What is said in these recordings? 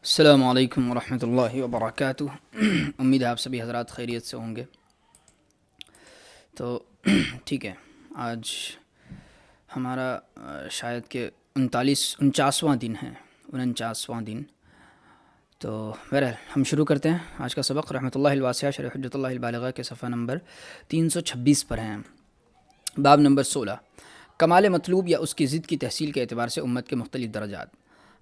السلام علیکم ورحمۃ اللہ وبرکاتہ۔ امید ہے آپ سبھی حضرات خیریت سے ہوں گے۔ تو ٹھیک ہے، آج ہمارا شاید کہ 49واں دن ہے، 49واں دن۔ تو بہرحال ہم شروع کرتے ہیں آج کا سبق۔ رحمۃ اللہ الواسعہ شرح حجۃ اللہ البالغہ کے صفحہ نمبر 326 پر ہیں، باب نمبر 16، کمال مطلوب یا اس کی ضد کی تحصیل کے اعتبار سے امت کے مختلف درجات۔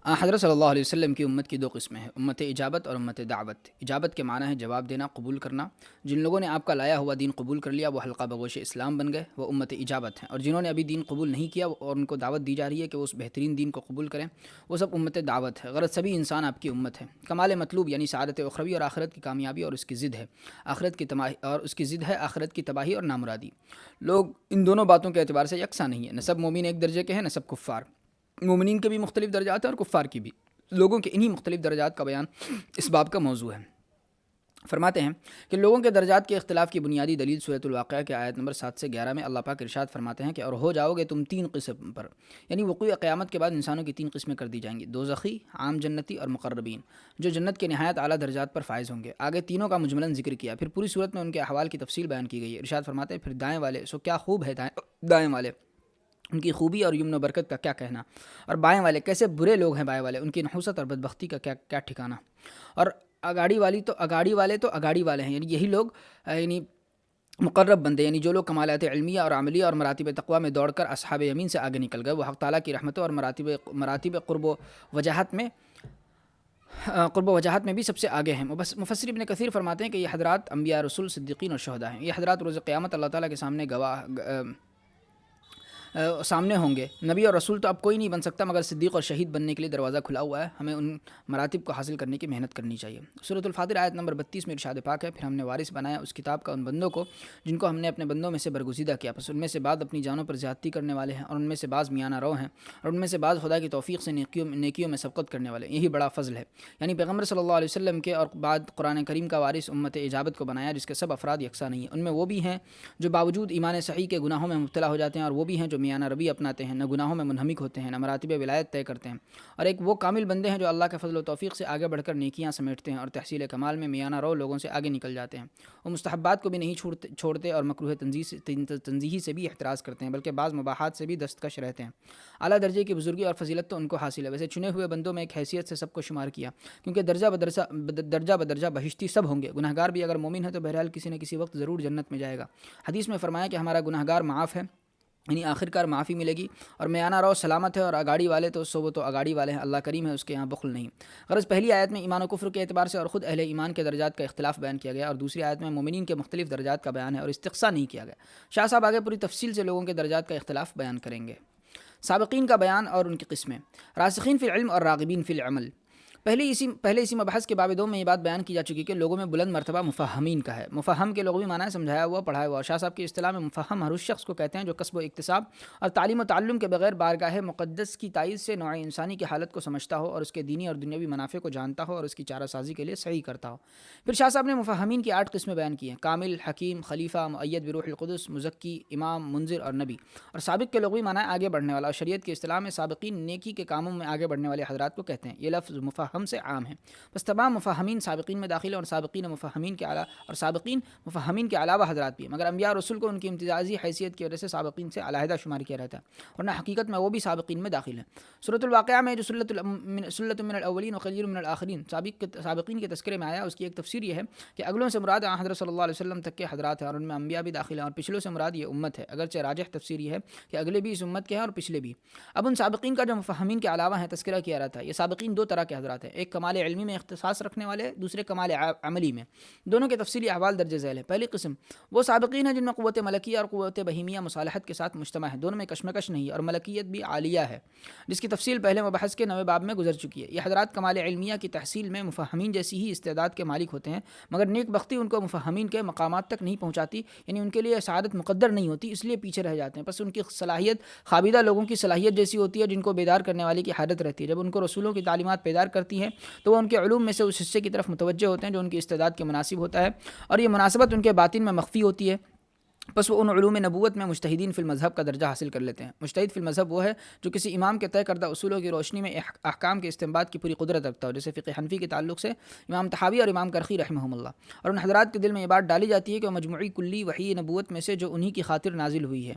حضرت صلی اللہ علیہ وسلم کی امت کی دو قسمیں ہیں، امت اجابت اور امت دعوت۔ اجابت کے معنی ہے جواب دینا، قبول کرنا۔ جن لوگوں نے آپ کا لایا ہوا دین قبول کر لیا وہ حلقہ بگوش اسلام بن گئے، وہ امت اجابت ہیں۔ اور جنہوں نے ابھی دین قبول نہیں کیا اور ان کو دعوت دی جا رہی ہے کہ وہ اس بہترین دین کو قبول کریں، وہ سب امت دعوت ہے۔ غرض سبھی انسان آپ کی امت ہے۔ کمال مطلوب یعنی سعادت اخروی اور آخرت کی کامیابی اور اس کی ضد ہے آخرت کی تباہی اور نامرادی۔ لوگ ان دونوں باتوں کے اعتبار سے یکساں نہیں ہیں، نہ سب مومن ایک درجے کے ہیں، نہ سب کفار۔ مومنین کے بھی مختلف درجات ہیں اور کفار کی بھی۔ لوگوں کے انہی مختلف درجات کا بیان اس باب کا موضوع ہے۔ فرماتے ہیں کہ لوگوں کے درجات کے اختلاف کی بنیادی دلیل سورۃ الواقعہ کے آیت نمبر 7 سے 11 میں اللہ پاک ارشاد فرماتے ہیں کہ اور ہو جاؤ گے تم تین قسم پر، یعنی وقوع قیامت کے بعد انسانوں کی تین قسمیں کر دی جائیں گی، دوزخی، عام جنتی اور مقربین، جو جنت کے نہایت اعلیٰ درجات پر فائز ہوں گے۔ آگے تینوں کا مجملاً ذکر کیا، پھر پوری صورت میں ان کے احوال کی تفصیل بیان کی گئی ہے۔ ارشاد فرماتے ہیں پھر دائیں والے سو کیا خوب ہے دائیں والے، ان کی خوبی اور یمن و برکت کا کیا کہنا، اور بائیں والے کیسے برے لوگ ہیں، بائیں والے ان کی نحوست اور بدبختی کا کیا ٹھکانہ، اور اگاڑی والے تو اگاڑی والے ہیں، یعنی یہی لوگ یعنی مقرب بندے، یعنی جو لوگ کمالات علمیہ اور عملیہ اور مراتب تقویٰ میں دوڑ کر اصحاب یمین سے آگے نکل گئے، وہ حق تعالیٰ کی رحمتوں اور مراتب قرب و وجاہت میں بھی سب سے آگے ہیں۔ مفسر ابن کثیر فرماتے ہیں کہ یہ حضرات انبیاء، رسول، صدیقین اور شہداء ہیں۔ یہ حضرات روز قیامت اللہ تعالیٰ کے سامنے ہوں گے۔ نبی اور رسول تو اب کوئی نہیں بن سکتا، مگر صدیق اور شہید بننے کے لیے دروازہ کھلا ہوا ہے، ہمیں ان مراتب کو حاصل کرنے کی محنت کرنی چاہیے۔ سورۃ الفاتر آیت نمبر 32 میں ارشاد پاک ہے پھر ہم نے وارث بنایا اس کتاب کا ان بندوں کو جن کو ہم نے اپنے بندوں میں سے برگزیدہ کیا، پس ان میں سے بعض اپنی جانوں پر زیادتی کرنے والے ہیں اور ان میں سے بعض میانہ رو ہیں اور ان میں سے بعض خدا کی توفیق سے نیکیوں میں سبقت کرنے والے ہیں، یہی بڑا فضل ہے۔ یعنی پیغمبر صلی اللہ علیہ وسلم کے اور بعد قرآن کریم کا وارث امت اجابت کو بنایا جس کے سب افراد یکساں نہیں ہیں، ان میں وہ بھی ہیں جو باوجود ایمان صحیح کے گناہوں میں مبتلا ہو جاتے ہیں، اور وہ بھی ہیں جو میانہ روی اپناتے ہیں، نہ گناہوں میں منہمک ہوتے ہیں، نہ مراتب ولایت طے کرتے ہیں، اور ایک وہ کامل بندے ہیں جو اللہ کے فضل و توفیق سے آگے بڑھ کر نیکیاں سمیٹتے ہیں اور تحصیل کمال میں میانہ رو لوگوں سے آگے نکل جاتے ہیں۔ وہ مستحبات کو بھی نہیں چھوڑتے اور مکروہ تنزیہی سے بھی احتراز کرتے ہیں، بلکہ بعض مباحات سے بھی دستکش رہتے ہیں۔ اعلیٰ درجے کی بزرگی اور فضیلت تو ان کو حاصل ہے، ویسے چنے ہوئے بندوں میں ایک حیثیت سے سب کو شمار کیا، کیونکہ درجہ بدرجہ بہشتی سب ہوں گے۔ گنہگار بھی اگر مومن ہے تو بہرحال کسی نہ کسی وقت ضرور جنت میں جائے گا۔ حدیث میں فرمایا کہ ہمارا گنہگار معاف ہے، یعنی آخرکار معافی ملے گی، اور میانہ رو سلامت ہے، اور اگاڑی والے تو وہ تو اگاڑی والے ہیں، اللہ کریم ہے، اس کے یہاں بخل نہیں۔ غرض پہلی آیت میں ایمان و کفر کے اعتبار سے اور خود اہل ایمان کے درجات کا اختلاف بیان کیا گیا، اور دوسری آیت میں مومنین کے مختلف درجات کا بیان ہے اور استقصاء نہیں کیا گیا۔ شاہ صاحب آگے پوری تفصیل سے لوگوں کے درجات کا اختلاف بیان کریں گے۔ سابقین کا بیان اور ان کی قسمیں، راسخین فی العلم اور راغبین فی العمل۔ پہلے اسی مبحث کے باب 2 میں یہ بات بیان کی جا چکی کہ لوگوں میں بلند مرتبہ مفہمین کا ہے۔ مفہم کے لغوی معنی ہے سمجھایا ہوا، پڑھایا ہوا۔ شاہ صاحب کی اصطلاح میں مفہم ہر اس شخص کو کہتے ہیں جو کسب و اکتساب اور تعلیم و تعلم کے بغیر بارگاہ مقدس کی تائید سے نوع انسانی کی حالت کو سمجھتا ہو اور اس کے دینی اور دنیاوی منافع کو جانتا ہو اور اس کی چارہ سازی کے لیے سعی کرتا ہو۔ پھر شاہ صاحب نے مفہمین کی 8 قسمیں بیان کی ہیں: کامل، حکیم، خلیفہ، مؤید بروح القدس، مزکی، امام، منذر اور نبی۔ اور سابق کے لغوی معنی آگے بڑھنے والا، اور شریعت کی اصطلاح میں سابقین نیکی کے کاموں میں آگے بڑھنے والے حضرات کو کہتے ہیں۔ یہ لفظ مفہم سے عام ہے، بس تمام مفہمین سابقین میں داخل ہیں، اور سابقین مفہمین کے علاوہ حضرات بھی ہیں، مگر انبیاء اور رسول کو ان کی امتیازی حیثیت کی وجہ سے سابقین سے علیحدہ شمار کیا رہتا ہے، ورنہ حقیقت میں وہ بھی سابقین میں داخل ہیں۔ سورۃ الواقعہ میں جو سلۃ من الاولین وقلیل من الآخرین سابقین کے تذکرے میں آیا، اس کی ایک تفسیر یہ ہے کہ اگلوں سے مراد حضرت صلی اللہ علیہ وسلم تک کے حضرات ہیں اور ان میں انبیاء بھی داخل ہیں، اور پچھلوں سے مراد یہ امت ہے، اگرچہ راجح تفسیر یہ ہے کہ اگلے بھی اس امت کے ہیں اور پچھلے بھی۔ اب ان سابقین کا جو مفہمین کے علاوہ ہیں تذکرہ کیا رہتا ہے۔ یہ سابقین 2 طرح کے حضرات ہیں، ایک کمال علمی میں اختصاص رکھنے والے، دوسرے کمال عملی میں، دونوں کے تفصیلی احوال درج ذیل ہے۔ پہلی قسم وہ سابقین ہیں جن میں قوت ملکیہ اور قوت بہیمیہ مصالحت کے ساتھ مجتمع ہے، دونوں میں کشمکش نہیں ہے، اور ملکیت بھی عالیہ ہے، جس کی تفصیل پہلے مبحث کے 9 باب میں گزر چکی ہے۔ یہ حضرات کمال علمیہ کی تحصیل میں مفہمین جیسی ہی استعداد کے مالک ہوتے ہیں، مگر نیک بختی ان کو مفہمین کے مقامات تک نہیں پہنچاتی، یعنی ان کے لیے سعادت مقدر نہیں ہوتی، اس لیے پیچھے رہ جاتے ہیں۔ پس ان کی صلاحیت خابیدہ لوگوں کی صلاحیت جیسی ہوتی ہے جن کو بیدار کرنے والے کی حاجت رہتی ہے۔ جب ان کو رسولوں کی تعلیمات بیدار کرتی ہیں تو وہ ان کے علوم میں سے اس حصے کی طرف متوجہ ہوتے ہیں جو ان کی استعداد کے مناسب ہوتا ہے، اور یہ مناسبت ان کے باطن میں مخفی ہوتی ہے، بس وہ ان علوم نبوت میں مجتہدین فی المذہب کا درجہ حاصل کر لیتے ہیں۔ مجتہد فی المذہب وہ ہے جو کسی امام کے طے کردہ اصولوں کی روشنی میں احکام کے استنباط کی پوری قدرت رکھتا ہو، جیسے فقہ حنفی کے تعلق سے امام طحاوی اور امام کرخی رحمہم اللہ، اور ان حضرات کے دل میں یہ بات ڈالی جاتی ہے کہ وہ مجموعی کلی وحی نبوت میں سے جو انہی کی خاطر نازل ہوئی ہے،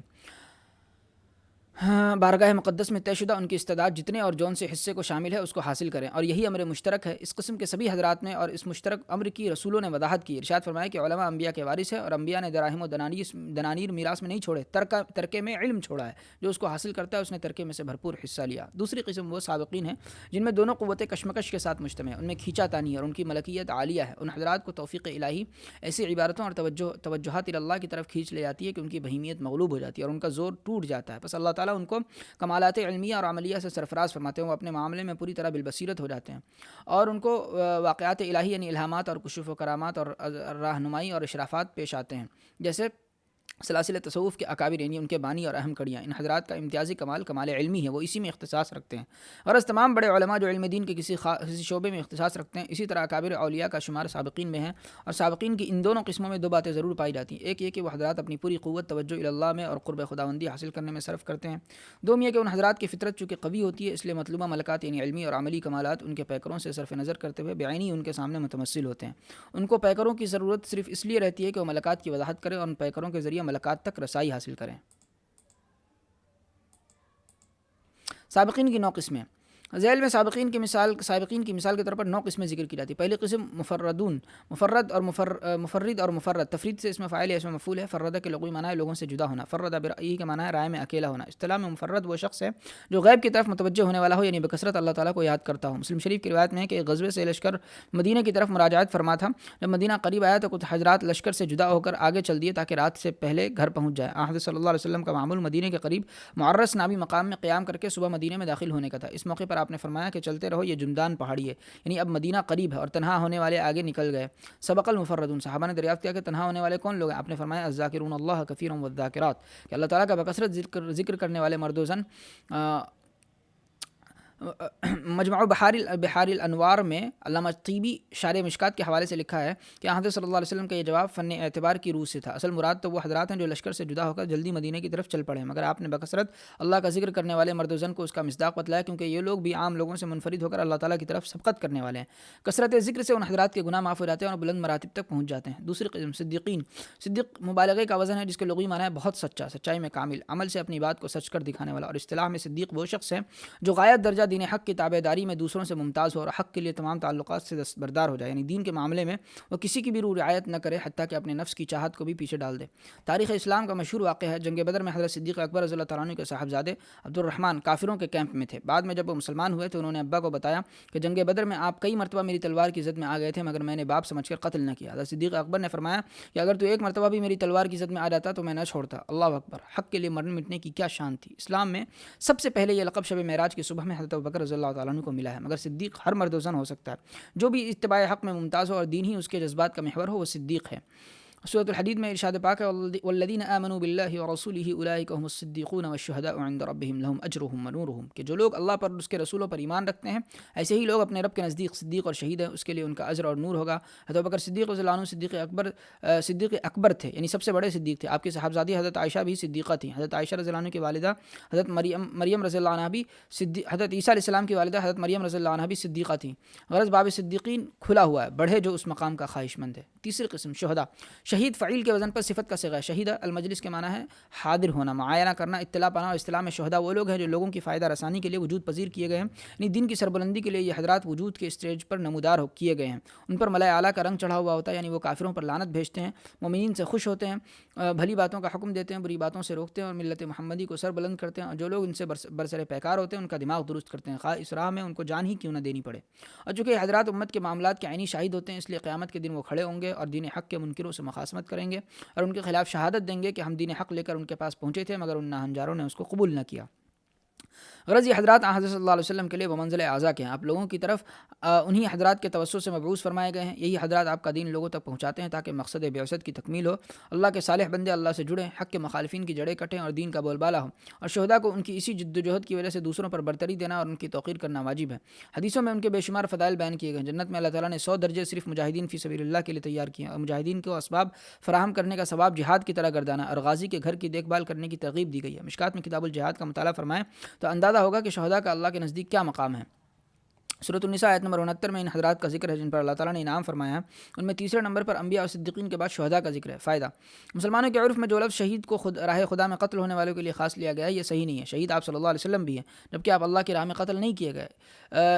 بارگاہ مقدس میں طے شدہ ان کی استعداد جتنے اور جون سے حصے کو شامل ہے اس کو حاصل کریں، اور یہی امر مشترک ہے اس قسم کے سبھی حضرات میں، اور اس مشترک امر کی رسولوں نے وضاحت کی۔ ارشاد فرمایا کہ علماء انبیاء کے وارث ہیں، اور انبیاء نے دراہم و دنانیر میراث میں نہیں چھوڑے، ترکے میں علم چھوڑا ہے، جو اس کو حاصل کرتا ہے اس نے ترکے میں سے بھرپور حصہ لیا۔ دوسری قسم وہ سابقین ہیں جن میں دونوں قوتیں کشمکش کے ساتھ مجتمع ہیں، ان میں کھینچا تانی ہے اور ان کی ملکیت عالیہ ہے۔ ان حضرات کو توفیق الہی ایسی عبارتوں اور توجہات اللہ کی طرف کھینچ لے جاتی ہے کہ ان کی بہیمیت مغلوب ہو جاتی ہے اور ان کا زور ٹوٹ جاتا ہے، بس اللہ تعالیٰ ان کو کمالات علمیہ اور عملیہ سے سرفراز فرماتے ہیں، وہ اپنے معاملے میں پوری طرح بالبصیرت ہو جاتے ہیں اور ان کو واقعات الہی یعنی الہامات اور کشف و کرامات اور رہنمائی اور اشرافات پیش آتے ہیں، جیسے سلاسل تصوف کے اکابر یعنی ان کے بانی اور اہم کڑیاں۔ ان حضرات کا امتیازی کمال علمی ہے، وہ اسی میں اختصاص رکھتے ہیں۔ غرض تمام بڑے علماء جو علم دین کے کسی شعبے میں اختصاص رکھتے ہیں، اسی طرح اکابر اولیاء کا شمار سابقین میں ہے، اور سابقین کی ان دونوں قسموں میں دو باتیں ضرور پائی جاتی ہیں۔ ایک یہ کہ وہ حضرات اپنی پوری قوت توجہ اللہ میں اور قرب خداوندی حاصل کرنے میں صرف کرتے ہیں۔ دوم یہ کہ ان حضرات کی فطرت چونکہ قوی ہوتی ہے، اس لیے مطلوبہ ملکات یعنی علمی اور عملی کمالات ان کے پیکروں سے صرف نظر کرتے ہوئے بعینی ان کے سامنے متمثل ہوتے ہیں۔ ان کو پیکروں کی ضرورت صرف اس لیے رہتی ہے کہ وہ ملکات کی وضاحت کریں اور ان پیکروں کے ذریعے ملکات تک رسائی حاصل کریں۔ سابقین کی 9 قسمیں۔ ذیل میں سابقین کی مثال کے طور پر 9 قسمیں ذکر کی جاتی ہیں۔ پہلی قسم مفردون، مفرد اور مفرد، تفرید سے اسم فاعل یا اسم مفعول ہے۔ فرد کے لغوی معنی ہے لوگوں سے جدا ہونا، فرد برأیہ کے معنی ہے رائے میں اکیلا ہونا۔ اصطلاح میں مفرد وہ شخص ہے جو غیب کی طرف متوجہ ہونے والا ہو، یعنی بکثرت اللہ تعالیٰ کو یاد کرتا ہو۔ مسلم شریف کی روایت میں ہے کہ غزوے سے لشکر مدینہ کی طرف مراجعت فرما تھا، جب مدینہ قریب آیا تو کچھ حضرات لشکر سے جدا ہو کر آگے چل دیے تاکہ رات سے پہلے گھر پہنچ جائے۔ حضرت صلی اللہ علیہ وسلم کا معمول مدینہ کے قریب معرس نامی مقام میں قیام کر کے صبح مدینہ میں داخل ہونے کا تھا۔ اس موقع پر آپ نے فرمایا کہ چلتے رہو، یہ جمدان پہاڑی ہے، یعنی اب مدینہ قریب ہے اور تنہا ہونے والے آگے نکل گئے۔ سبق المفردون، صحابہ نے دریافت کیا کہ تنہا ہونے والے کون لوگ ہیں؟ آپ نے فرمایا الذاکرون اللہ کثیرا والذاکرات، کہ اللہ تعالیٰ کا بکثرت ذکر کرنے والے مرد و زن۔ مجمع بحار الانوار میں علامہ طیبی شارح مشکات کے حوالے سے لکھا ہے کہ حضرت صلی اللہ علیہ وسلم کا یہ جواب فن اعتبار کی روح سے تھا۔ اصل مراد تو وہ حضرات ہیں جو لشکر سے جدا ہو کر جلدی مدینہ کی طرف چل پڑے، مگر آپ نے بکثرت اللہ کا ذکر کرنے والے مرد و زن کو اس کا مصداق بتلایا، کیونکہ یہ لوگ بھی عام لوگوں سے منفرد ہو کر اللہ تعالیٰ کی طرف سبقت کرنے والے ہیں۔ کثرت ذکر سے ان حضرات کے گناہ معاف ہو جاتے ہیں اور بلند مراتب تک پہنچ جاتے ہیں۔ دوسری قسم صدیقین، صدیق مبالغے کا وزن ہے جس کے لغوی معنی ہے بہت سچا، سچائی میں کامل، عمل سے اپنی بات کو سچ کر دکھانے والا۔ اور اصطلاح میں صدیق وہ شخص ہے جو غایت درجہ دین حق کی تابعداری میں دوسروں سے ممتاز ہو اور حق کے لیے تمام تعلقات سے دستبردار ہو جائے، یعنی دین کے معاملے میں وہ کسی کی بھی رعایت نہ کرے، حتیٰ کہ اپنے نفس کی چاہت کو بھی پیچھے ڈال دے۔ تاریخ اسلام کا مشہور واقعہ ہے، جنگ بدر میں حضرت صدیق اکبر رضی اللہ تعالیٰ عنہ کے صاحبزادے عبد الرحمن کافروں کے کیمپ میں تھے۔ بعد میں جب وہ مسلمان ہوئے تو انہوں نے ابا کو بتایا کہ جنگ بدر میں آپ کئی مرتبہ میری تلوار کی زد میں آ گئے تھے، مگر میں نے باپ سمجھ کر قتل نہ کیا۔ حضرت صدیق اکبر نے فرمایا کہ اگر تو ایک مرتبہ بھی میری تلوار کی زد میں آ جاتا تو میں نہ چھوڑتا۔ اللہ اکبر، حق کے لیے مرنے مٹنے کی کیا شان تھی۔ اسلام میں سب سے پہلے یہ لقب شب معراج کی صبح میں حضرت ابوبکر رضی اللہ تعالیٰ عنہ کو ملا ہے، مگر صدیق ہر مرد و زن ہو سکتا ہے، جو بھی اتباع حق میں ممتاز ہو اور دین ہی اس کے جذبات کا محور ہو، وہ صدیق ہے۔ سورۃ الحدید میں ارشاد پاک ہے والذین آمنوا باللہ ورسولہ اولئک هم الصدیقون والشہداء عند ربہم لهم اجرهم ونورهم، کہ جو لوگ اللہ پر اور اس کے رسولوں پر ایمان رکھتے ہیں ایسے ہی لوگ اپنے رب کے نزدیک صدیق اور شہید ہیں، اس کے لیے ان کا اجر اور نور ہوگا۔ حضرت ابوبکر صدیق رضی اللہ عنہ صدیق اکبر تھے، یعنی سب سے بڑے صدیق تھے۔ آپ کی صاحبزادی حضرت عائشہ بھی صدیقہ تھیں۔ حضرت عائشہ رضی اللہ عنہ کی والدہ حضرت مریم رضی اللہ عنہ بھی حضرت عیسیٰ علیہ السلام کی والدہ حضرت مریم رضی اللہ عنہ بھی صدیقہ تھیں۔ غرض باب صدیقین کھلا ہوا ہے، بڑھے جو اس مقام کا خواہش مند ہے۔ تیسری قسم شہداء، شہید فعیل کے وزن پر صفت کا صیغہ ہے۔ شہید المجلس کے معنی ہے حاضر ہونا، معاینہ کرنا، اطلاع پانا۔ اور اصطلاح میں شہداء وہ لوگ ہیں جو لوگوں کی فائدہ رسانی کے لیے وجود پذیر کیے گئے ہیں، یعنی دین کی سربلندی کے لیے یہ حضرات وجود کے اسٹیج پر نمودار کیے گئے ہیں۔ ان پر ملائے اعلیٰ کا رنگ چڑھا ہوا ہوتا ہے، یعنی وہ کافروں پر لعنت بھیجتے ہیں، مومنین سے خوش ہوتے ہیں، بھلی باتوں کا حکم دیتے ہیں، بری باتوں سے روکتے ہیں اور ملت محمدی کو سر بلند کرتے ہیں، اور جو لوگ ان سے برسر پیکار ہوتے ہیں ان کا دماغ درست کرتے ہیں، خواہ اس راہ میں ان کو جان ہی کیوں نہ دینی پڑے۔ اور چونکہ حضرات امت کے معاملات کے عینی شاہد ہوتے ہیں، اس لیے قیامت کے دن وہ کھڑے ہوں گے اور دین حق کے منکروں سے مخاصمت کریں گے اور ان کے خلاف شہادت دیں گے کہ ہم دین حق لے کر ان کے پاس پہنچے تھے، مگر ان ناہنجاروں نے اس کو قبول نہ کیا۔ غرض یہ حضرات حضرت صلی اللہ علیہ وسلم کے لیے بمنزل اعلیٰ کے ہیں، آپ لوگوں کی طرف انہی حضرات کے توسط سے مبعوث فرمائے گئے ہیں، یہی حضرات آپ کا دین لوگوں تک پہنچاتے ہیں تاکہ مقصد بعثت کی تکمیل ہو، اللہ کے صالح بندے اللہ سے جڑیں، حق کے مخالفین کی جڑیں کٹیں اور دین کا بول بالا ہو، اور شہداء کو ان کی اسی جد و جہد کی وجہ سے دوسروں پر برتری دینا اور ان کی توقیر کرنا واجب ہے۔ حدیثوں میں ان کے بے شمار فضائل بیان کیے گئے ہیں، جنت میں اللہ تعالیٰ نے 100 درجے صرف مجاہدین فی سبیل اللہ کے لیے تیار کیے ہیں، اور مجاہدین کو اسباب فراہم کرنے کا ثواب جہاد کی طرح گردانا اور غازی کے گھر کی دیکھ بھال کرنے کی ترغیب دی گئی ہے۔ مشکات میں کتاب الجہاد کا مطالعہ فرمائیں تو اندازہ ہوگا کہ شہداء کا اللہ کے نزدیک کیا مقام ہے۔ سورۃ النساء آیت نمبر 69 میں ان حضرات کا ذکر ہے جن پر اللہ تعالیٰ نے انعام فرمایا ہے، ان میں تیسرے نمبر پر انبیاء اور صدیقین کے بعد شہداء کا ذکر ہے۔ فائدہ: مسلمانوں کے عرف میں جو لفظ شہید کو راہ خدا میں قتل ہونے والوں کے لیے خاص لیا گیا ہے یہ صحیح نہیں ہے۔ شہید آپ صلی اللہ علیہ وسلم بھی ہیں جبکہ آپ اللہ کی راہ میں قتل نہیں کیے گئے۔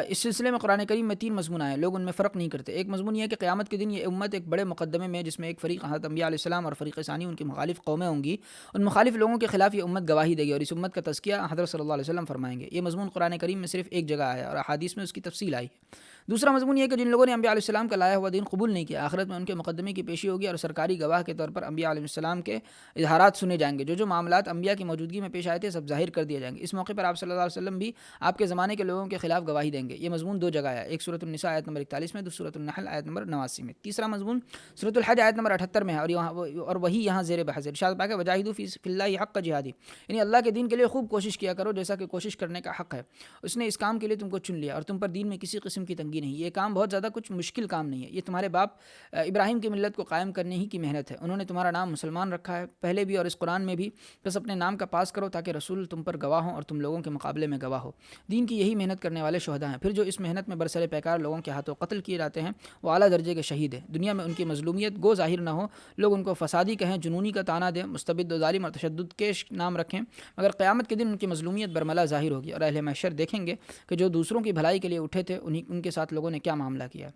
اس سلسلے میں قرآن کریم میں 3 مضمون آئے ہیں، لوگ ان میں فرق نہیں کرتے۔ ایک مضمون یہ ہے کہ قیامت کے دن یہ امت ایک بڑے مقدمے میں جس میں ایک فریق حضرت انبیاء علیہ السلام اور فریق ثانی ان کی مخالف قومیں ہوں گی، ان مخالف لوگوں کے خلاف یہ امت گواہی دے گی اور اس امت کا تزکیہ حضرت صلی اللہ علیہ وسلم فرمائیں گے۔ یہ مضمون قرآن کریم میں صرف ایک جگہ آیا اور احادیث میں اس کی تفصیل آئی ہے۔ دوسرا مضمون یہ ہے کہ جن لوگوں نے انبیاء علیہ السلام کا لایا ہوا دین قبول نہیں کیا، آخرت میں ان کے مقدمے کی پیشی ہوگی اور سرکاری گواہ کے طور پر انبیاء علیہ السلام کے اظہارات سنے جائیں گے۔ جو معاملات انبیاء کی موجودگی میں پیش آئے تھے سب ظاہر کر دیے جائیں گے۔ اس موقع پر آپ صلی اللہ علیہ وسلم بھی آپ کے زمانے کے لوگوں کے خلاف گواہی دیں گے۔ یہ مضمون 2 جگہ ہے، ایک سورۃ النساء آیت نمبر 41 میں، دوسری سورۃ النحل آیت نمبر 89 میں۔ تیسرا مضمون سورۃ الحج آیت نمبر 78 میں ہے اور وہی یہاں زیر بحث ہے۔ ارشاد پاک ہے وجاہدوا فی اللہ حق جہادی، یعنی اللہ کے دین کے لیے خوب کوشش کیا کرو جیسا کہ کوشش کرنے کا حق ہے۔ اس نے اس کام کے لیے تم کو چن لیا اور تم پر دین میں کسی قسم کی تنگی نہیں۔ یہ کام بہت زیادہ کچھ مشکل کام نہیں ہے، یہ تمہارے باپ ابراہیم کی ملت کو قائم کرنے ہی کی محنت ہے۔ انہوں نے تمہارا نام مسلمان رکھا ہے پہلے بھی اور اس قرآن میں بھی، بس اپنے نام کا پاس کرو تاکہ رسول تم پر گواہ ہوں اور تم لوگوں کے مقابلے میں گواہ ہو۔ دین کی یہی محنت کرنے والے شہداء ہیں۔ پھر جو اس محنت میں برسر پیکار لوگوں کے ہاتھوں قتل کیے جاتے ہیں وہ اعلیٰ درجے کے شہید ہیں۔ دنیا میں ان کی مظلومیت گو ظاہر نہ ہو، لوگ ان کو فسادی کہیں، جنونی کا طعنہ دیں، مستبد و ظالم اور تشدد کیش نام رکھیں، مگر قیامت کے دن ان کی مظلومیت برملا ظاہر ہوگی اور اہل محشر دیکھیں گے کہ جو دوسروں کی بھلائی کے لیے اٹھے تھے ان کے ساتھ لوگوں نے کیا معاملہ کیا۔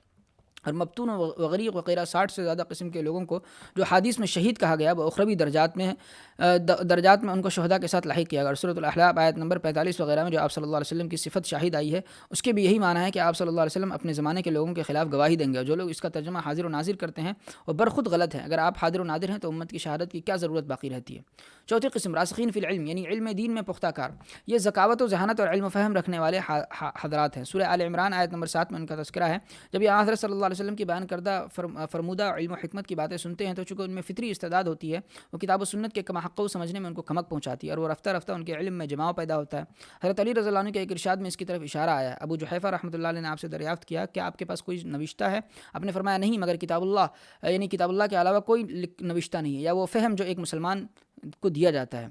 اور مبتون و غریق وغیرہ 60 سے زیادہ قسم کے لوگوں کو جو حدیث میں شہید کہا گیا وہ اخروی درجات میں ان کو شہداء کے ساتھ لاحق کیا گیا۔ اور سورۃ الاحزاب آیت نمبر 45 وغیرہ میں جو آپ صلی اللہ علیہ وسلم کی صفت شاہد آئی ہے اس کے بھی یہی معنی ہے کہ آپ صلی اللہ علیہ وسلم اپنے زمانے کے لوگوں کے خلاف گواہی دیں گے، اور جو لوگ اس کا ترجمہ حاضر و ناظر کرتے ہیں وہ برخود غلط ہیں۔ اگر آپ حاضر و ناظر ہیں تو امت کی شہادت کی کیا ضرورت باقی رہتی ہے۔ چوتھی قسم راسخین فی العلم، یعنی علم دین میں پختہ کار، یہ ذکاوت و ذہانت اور علم و فہم رکھنے والے حضرات ہیں۔ سورہ آل عمران آیت نمبر 7 میں ان کا تذکرہ ہے۔ جب یہ حضرت صلی اللہ علیہ وسلم کی بیان کردہ فرمودہ علم و حکمت کی باتیں سنتے ہیں تو چونکہ ان میں فطری استعداد ہوتی ہے، وہ کتاب و سنت کے کما حقوں سمجھنے میں ان کو کمک پہنچاتی ہے اور وہ رفتہ رفتہ ان کے علم میں جماؤ پیدا ہوتا ہے۔ حضرت علی رضی اللہ عنہ کے ایک ارشاد میں اس کی طرف اشارہ آیا ہے۔ ابو جحیفہ رحمۃ اللہ علیہ نے آپ سے دریافت کیا کہ آپ کے پاس کوئی نوشتہ ہے؟ آپ نے فرمایا نہیں مگر کتاب اللہ، یعنی کتاب اللہ کے علاوہ کوئی نوشتہ نہیں ہے یا وہ فہم جو ایک مسلمان کو دیا جاتا ہے۔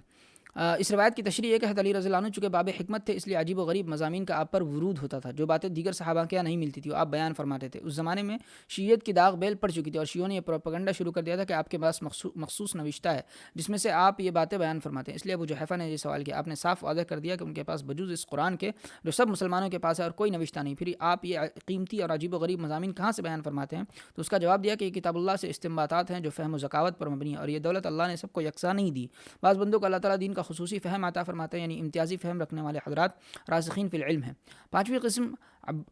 اس روایت کی تشریح ہے کہ حضرت علی رضی اللہ عنہ چونکہ باب حکمت تھے اس لیے عجیب و غریب مضامین کا آپ پر ورود ہوتا تھا، جو باتیں دیگر صحابہ کے یہاں نہیں ملتی تھی وہ آپ بیان فرماتے تھے۔ اس زمانے میں شیعیت کی داغ بیل پڑ چکی تھی اور شیعوں نے یہ پروپیگنڈا شروع کر دیا تھا کہ آپ کے پاس مخصوص نوشتہ ہے جس میں سے آپ یہ باتیں بیان فرماتے ہیں۔ اس لیے ابو جحیفہ نے یہ سوال کیا، آپ نے صاف واضح کر دیا کہ ان کے پاس بجوز اس قرآن کے جو سب مسلمانوں کے پاس ہے اور کوئی نوشتہ نہیں، پھر آپ یہ قیمتی اور عجیب و غریب مضامین کہاں سے بیان فرماتے ہیں؟ تو اس کا جواب دیا کہ یہ کتاب اللہ سے استنباطات ہیں جو فہم و ذکاوت پر مبنی ہے، اور یہ دولت اللہ نے سب کو یکساں نہیں دی۔ بعض بندوں کو اللہ تعالیٰ دین کا خصوصی فہم عطا فرماتے ہیں، یعنی امتیازی فہم رکھنے والے حضرات راسخین فی العلم ہیں۔ پانچویں قسم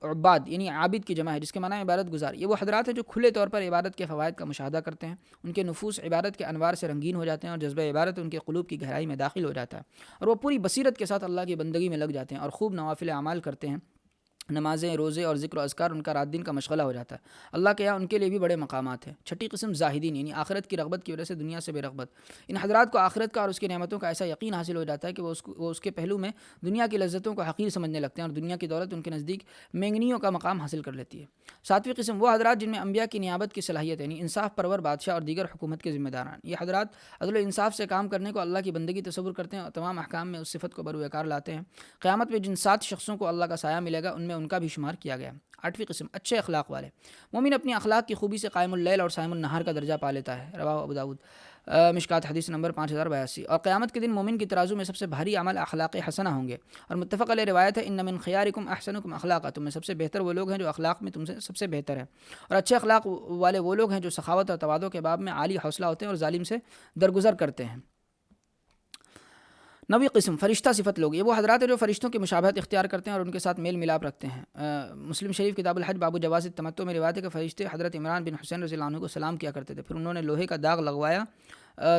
عباد یعنی عابد کی جمع ہے جس کے معنی عبادت گزار۔ یہ وہ حضرات ہیں جو کھلے طور پر عبادت کے فوائد کا مشاہدہ کرتے ہیں، ان کے نفوس عبادت کے انوار سے رنگین ہو جاتے ہیں اور جذبہ عبادت ان کے قلوب کی گہرائی میں داخل ہو جاتا ہے، اور وہ پوری بصیرت کے ساتھ اللہ کی بندگی میں لگ جاتے ہیں اور خوب نوافل اعمال کرتے ہیں۔ نمازیں، روزے اور ذکر و اذکار ان کا رات دن کا مشغلہ ہو جاتا ہے۔ اللہ کے یہاں ان کے لیے بھی بڑے مقامات ہیں۔ چھٹی قسم زاہدین یعنی آخرت کی رغبت کی وجہ سے دنیا سے بے رغبت۔ ان حضرات کو آخرت کا اور اس کی نعمتوں کا ایسا یقین حاصل ہو جاتا ہے کہ وہ اس کے پہلو میں دنیا کی لذتوں کو حقیر سمجھنے لگتے ہیں اور دنیا کی دولت ان کے نزدیک مینگنیوں کا مقام حاصل کر لیتی ہے۔ ساتویں قسم وہ حضرات جن میں انبیاء کی نیابت کی صلاحیت ہے، یعنی انصاف پرور بادشاہ اور دیگر حکومت کے ذمہ داران۔ یہ حضرات عدل و انصاف سے کام کرنے کو اللہ کی بندگی تصور کرتے ہیں اور تمام احکام میں اس صفت کو بروئے کار لاتے ہیں۔ قیامت میں جن 7 شخصوں کو اللہ کا سایہ ملے گا ان میں ان کا بھی شمار کیا گیا۔ آٹھویں قسم اچھے اخلاق والے۔ مومن اپنی اخلاق کی خوبی سے قائم اللیل اور صائم النہار کا درجہ پا لیتا ہے، رواہ ابو داؤد، مشکات حدیث نمبر 5082۔ اور قیامت کے دن مومن کی ترازو میں سب سے بھاری عمل اخلاق حسنہ ہوں گے، اور متفق علیہ روایت ہے ان من خیارکم احسنکم اخلاقا، تم میں سب سے بہتر وہ لوگ ہیں جو اخلاق میں تم سے سب سے بہتر ہے، اور اچھے اخلاق والے وہ لوگ ہیں جو سخاوت اور تواضع کے باب میں عالی حوصلہ ہوتے ہیں اور ظالم سے درگزر کرتے ہیں۔ نویں قسم فرشتہ صفت لوگ، یہ وہ حضرات ہیں جو فرشتوں کی مشابہت اختیار کرتے ہیں اور ان کے ساتھ میل ملاپ رکھتے ہیں۔ مسلم شریف کتاب الحج باب جواز التمتع میں روایت ہے کہ فرشتے حضرت عمران بن حسین رضی اللہ عنہ کو سلام کیا کرتے تھے، پھر انہوں نے لوہے کا داغ لگوایا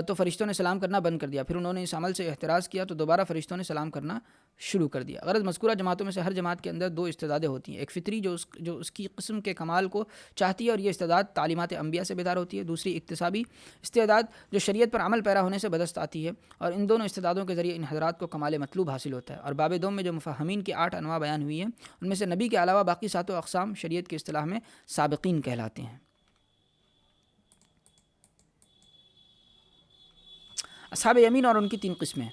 تو فرشتوں نے سلام کرنا بند کر دیا، پھر انہوں نے اس عمل سے احتراز کیا تو دوبارہ فرشتوں نے سلام کرنا شروع کر دیا۔ غرض مذکورہ جماعتوں میں سے ہر جماعت کے اندر دو استعدادیں ہوتی ہیں، ایک فطری جو اس کی قسم کے کمال کو چاہتی ہے اور یہ استعداد تعلیمات انبیاء سے بیدار ہوتی ہے، دوسری اکتسابی استعداد جو شریعت پر عمل پیرا ہونے سے بدست آتی ہے، اور ان دونوں استعدادوں کے ذریعے ان حضرات کو کمال مطلوب حاصل ہوتا ہے۔ اور باب دوم میں جو مفہمین کی 8 انواع بیان ہوئی ہیں ان میں سے نبی کے علاوہ باقی 7 اقسام شریعت کی اصطلاح میں سابقین کہلاتے ہیں۔ اصحاب یمین اور ان کی 3 قسمیں۔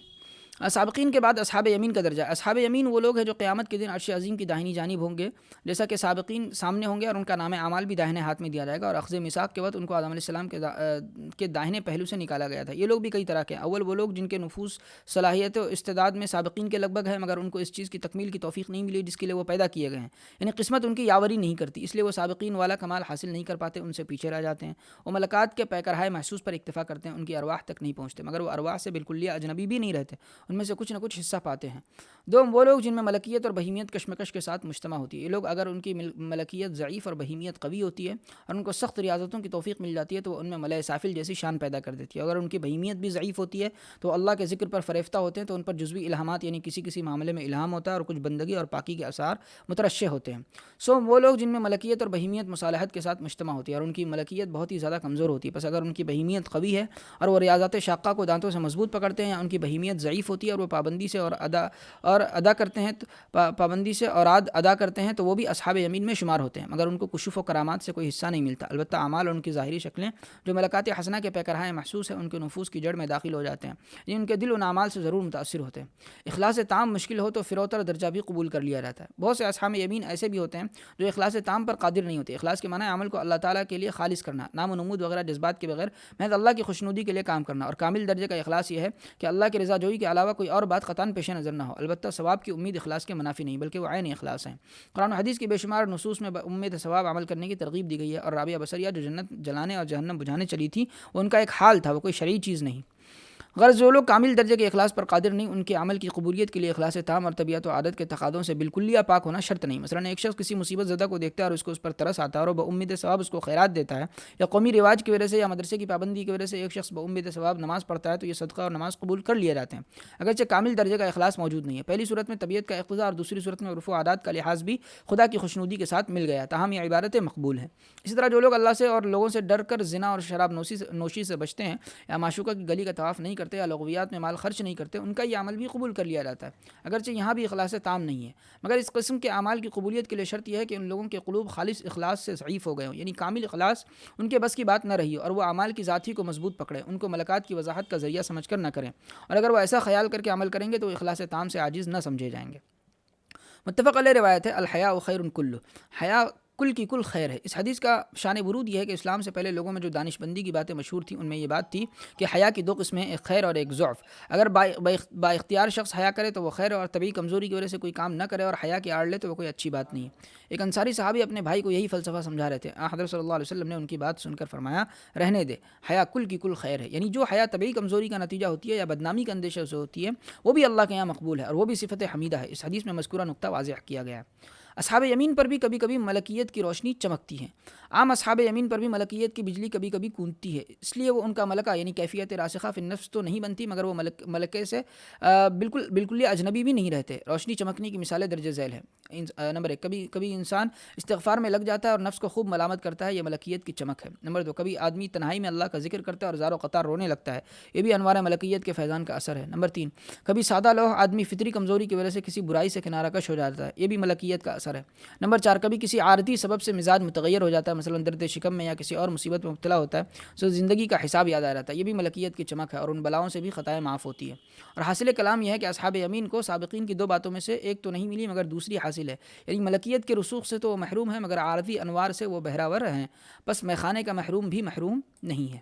سابقین کے بعد اصحاب یمین کا درجہ۔ اصحاب یمین وہ لوگ ہیں جو قیامت کے دن عرش عظیم کی داہنی جانب ہوں گے، جیسا کہ سابقین سامنے ہوں گے، اور ان کا نام اعمال بھی داہنے ہاتھ میں دیا جائے گا، اور اخذ میثاق کے وقت ان کو آدم علیہ السلام کے داہنے پہلو سے نکالا گیا تھا۔ یہ لوگ بھی کئی طرح کے ہیں۔ اول وہ لوگ جن کے نفوس صلاحیت و استعداد میں سابقین کے لگ بھگ ہے، مگر ان کو اس چیز کی تکمیل کی توفیق نہیں ملی جس کے لیے وہ پیدا کیے گئے ہیں، یعنی قسمت ان کی یاوری نہیں کرتی، اس لیے وہ سابقین والا کمال حاصل نہیں کر پاتے، ان سے پیچھے رہ جاتے ہیں۔ وہ ملکات کے پیکرہائے محسوس پر اکتفا کرتے ہیں، ان کی ارواح تک نہیں پہنچتے، مگر وہ ارواح سے بالکل اجنبی بھی نہیں رہتے، ان میں سے کچھ نہ کچھ حصہ پاتے ہیں۔ دوم وہ لوگ جن میں ملکیت اور بہیمیت کشمکش کے ساتھ مجتمع ہوتی ہے۔ یہ لوگ اگر ان کی ملکیت ضعیف اور بہیمیت قوی ہوتی ہے اور ان کو سخت ریاضتوں کی توفیق مل جاتی ہے تو وہ ان میں ملائے سافل جیسی شان پیدا کر دیتی ہے۔ اگر ان کی بہیمیت بھی ضعیف ہوتی ہے تو اللہ کے ذکر پر فریفتہ ہوتے ہیں، تو ان پر جزوی الہامات یعنی کسی معاملے میں الہام ہوتا ہے اور کچھ بندگی اور پاکی کے آثار مترشح ہوتے ہیں۔ وہ لوگ جن میں ملکیت اور بہیمیت مصالحت کے ساتھ مجتمع ہوتی ہے اور ان کی ملکیت بہت ہی زیادہ کمزور ہوتی ہے، پس اگر ان کی بہیمیت قوی ہے اور وہ ریاضات شاقہ کو دانتوں سے مضبوط پکڑتے ہیں، یا ان کی بہیمیت ضعیف ہوتی ہے اور وہ پابندی سے ادا کرتے ہیں تو وہ بھی اصحاب یمین میں شمار ہوتے ہیں، مگر ان کو کشف و کرامات سے کوئی حصہ نہیں ملتا۔ البتہ اعمال اور ان کی ظاہری شکلیں جو ملکات حسنہ کے پیکرہائے محسوس ہیں ان کے نفوس کی جڑ میں داخل ہو جاتے ہیں، یعنی ان کے دل ان اعمال سے ضرور متاثر ہوتے ہیں۔ اخلاص تام مشکل ہو تو فروتر درجہ بھی قبول کر لیا جاتا ہے۔ بہت سے اصحاب یمین ایسے بھی ہوتے ہیں جو اخلاص تام پر قادر نہیں ہوتے۔ اخلاص کے معنی ہے عمل کو اللہ تعالیٰ کے لیے خالص کرنا، نام و نمود وغیرہ جذبات کے بغیر محض اللہ کی خوشنودی کے لیے کام کرنا، اور کامل درجے کا اخلاص یہ ہے کہ اللہ کی رضا جوئی کے علاوہ کوئی اور بات قطعاً پیش نظر نہ ہو۔ البتہ ثواب کی امید اخلاص کے منافی نہیں بلکہ وہ عین اخلاص ہے۔ قرآن و حدیث کی بے شمار نصوص میں امید ثواب عمل کرنے کی ترغیب دی گئی ہے، اور رابعہ بصریہ جو جنت جلانے اور جہنم بجھانے چلی تھی وہ ان کا ایک حال تھا، وہ کوئی شرعی چیز نہیں۔ غرض جو لوگ کامل درجے کے اخلاص پر قادر نہیں، ان کے عمل کی قبولیت کے لیے اخلاص تام اور طبیعت و عادت کے تقاضوں سے بالکلیہ پاک ہونا شرط نہیں۔ مثلاً ایک شخص کسی مصیبت زدہ کو دیکھتا ہے اور اس پر ترس آتا ہے اور بامید ثواب اس کو خیرات دیتا ہے، یا قومی رواج کی وجہ سے یا مدرسے کی پابندی کی وجہ سے ایک شخص بامید ثواب نماز پڑھتا ہے تو یہ صدقہ اور نماز قبول کر لیے جاتے ہیں، اگرچہ کامل درجے کا اخلاص موجود نہیں ہے۔ پہلی صورت میں طبیعت کا اقتضاء اور دوسری صورت میں عرف و عادات کا لحاظ بھی خدا کی خوشنودی کے ساتھ مل گیا، تاہم یہ عبادتیں مقبول ہیں۔ اسی طرح جو لوگ اللہ سے اور لوگوں سے ڈر کر زنا اور شراب نوشی سے بچتے ہیں، یا معشوقہ کی گلی کا طواف نہیں کرتے، یا لغویات میں مال خرچ نہیں کرتے، ان کا یہ عمل بھی قبول کر لیا جاتا ہے، اگرچہ یہاں بھی اخلاص تام نہیں ہے۔ مگر اس قسم کے اعمال کی قبولیت کے لیے شرط یہ ہے کہ ان لوگوں کے قلوب خالص اخلاص سے ضعیف ہو گئے ہوں، یعنی کامل اخلاص ان کے بس کی بات نہ رہی ہو، اور وہ اعمال کی ذات ہی کو مضبوط پکڑیں، ان کو ملکات کی وضاحت کا ذریعہ سمجھ کر نہ کریں، اور اگر وہ ایسا خیال کر کے عمل کریں گے تو وہ اخلاص تام سے عاجز نہ سمجھے جائیں گے۔ متفق علیہ روایت ہے، الحیاء خیر کلہ، حیا کل کی کل خیر ہے۔ اس حدیث کا شان ورود یہ ہے کہ اسلام سے پہلے لوگوں میں جو دانش بندی کی باتیں مشہور تھیں ان میں یہ بات تھی کہ حیا کی 2 قسمیں، ایک خیر اور ایک ضعف۔ اگر با اختیار شخص حیا کرے تو وہ خیر، اور طبعی کمزوری کی وجہ سے کوئی کام نہ کرے اور حیا کی آڑ لے تو وہ کوئی اچھی بات نہیں۔ ایک انصاری صحابی اپنے بھائی کو یہی فلسفہ سمجھا رہے تھے، حضرت صلی اللہ علیہ وسلم نے ان کی بات سن کر فرمایا، رہنے دے، حیا کل کی کل خیر ہے، یعنی جو حیا طبعی کمزوری کا نتیجہ ہوتی ہے یا بدنامی کا اندیشہ سے ہوتی ہے وہ بھی اللہ کے یہاں مقبول ہے، اور وہ بھی صفت حمیدہ ہے۔ اس حدیث میں مذکورہ نقطہ واضح کیا گیا ہے۔ اصحاب یمین پر بھی کبھی کبھی ملکیت کی روشنی چمکتی ہے۔ عام اصحاب یمین پر بھی ملکیت کی بجلی کبھی کبھی کونتی ہے، اس لیے وہ ان کا ملکہ یعنی کیفیت راسخہ فی النفس تو نہیں بنتی، مگر وہ ملکے سے بالکل اجنبی بھی نہیں رہتے۔ روشنی چمکنے کی مثالیں درج ذیل ہے۔ نمبر 1، کبھی انسان استغفار میں لگ جاتا ہے اور نفس کو خوب ملامت کرتا ہے، یہ ملکیت کی چمک ہے۔ نمبر 2، کبھی آدمی تنہائی میں اللہ کا ذکر کرتا ہے اور زار و قطار رونے لگتا ہے، یہ بھی انوار ملکیت کے فیضان کا اثر ہے۔ نمبر 3، کبھی سادہ لوح آدمی فطری کمزوری کی وجہ سے کسی برائی سے کنارہ کش ہو جاتا ہے، یہ بھی ملکیت کا اثر ہے۔ نمبر 4، کبھی کسی عارضی سبب سے مزاج متغیر ہو جاتا ہے، مثلا درد شکم میں یا کسی اور مصیبت میں مبتلا ہوتا ہے تو زندگی کا حساب یاد آ جاتا ہے، یہ بھی ملکیت کی چمک ہے، اور ان بلاؤں سے بھی خطائیں معاف ہوتی ہے۔ اور حاصل کلام یہ ہے کہ اصحاب یمین کو سابقین کی 2 باتوں میں سے ایک تو نہیں ملی مگر دوسری حاصل ہے، یعنی ملکیت کے رسوخ سے تو وہ محروم ہیں مگر عارضی انوار سے وہ بہراور ہیں، پس میخانے کا محروم بھی محروم نہیں ہے۔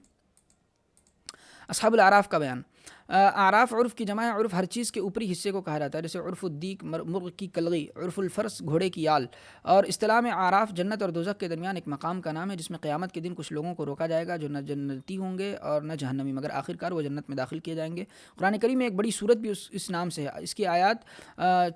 اصحاب الاعراف کا بیان۔ اعراف عرف کی جمع ہے. عرف ہر چیز کے اوپری حصے کو کہا جاتا ہے، جیسے عرف الدیک مرغ کی کلغی، عرف الفرس گھوڑے کی یال. اور اصطلاح میں اعراف جنت اور دوزخ کے درمیان ایک مقام کا نام ہے، جس میں قیامت کے دن کچھ لوگوں کو روکا جائے گا جو نہ جنتی ہوں گے اور نہ جہنمی، مگر آخرکار وہ جنت میں داخل کیے جائیں گے. قرآن کریم میں ایک بڑی صورت بھی اس نام سے ہے. اس کی آیات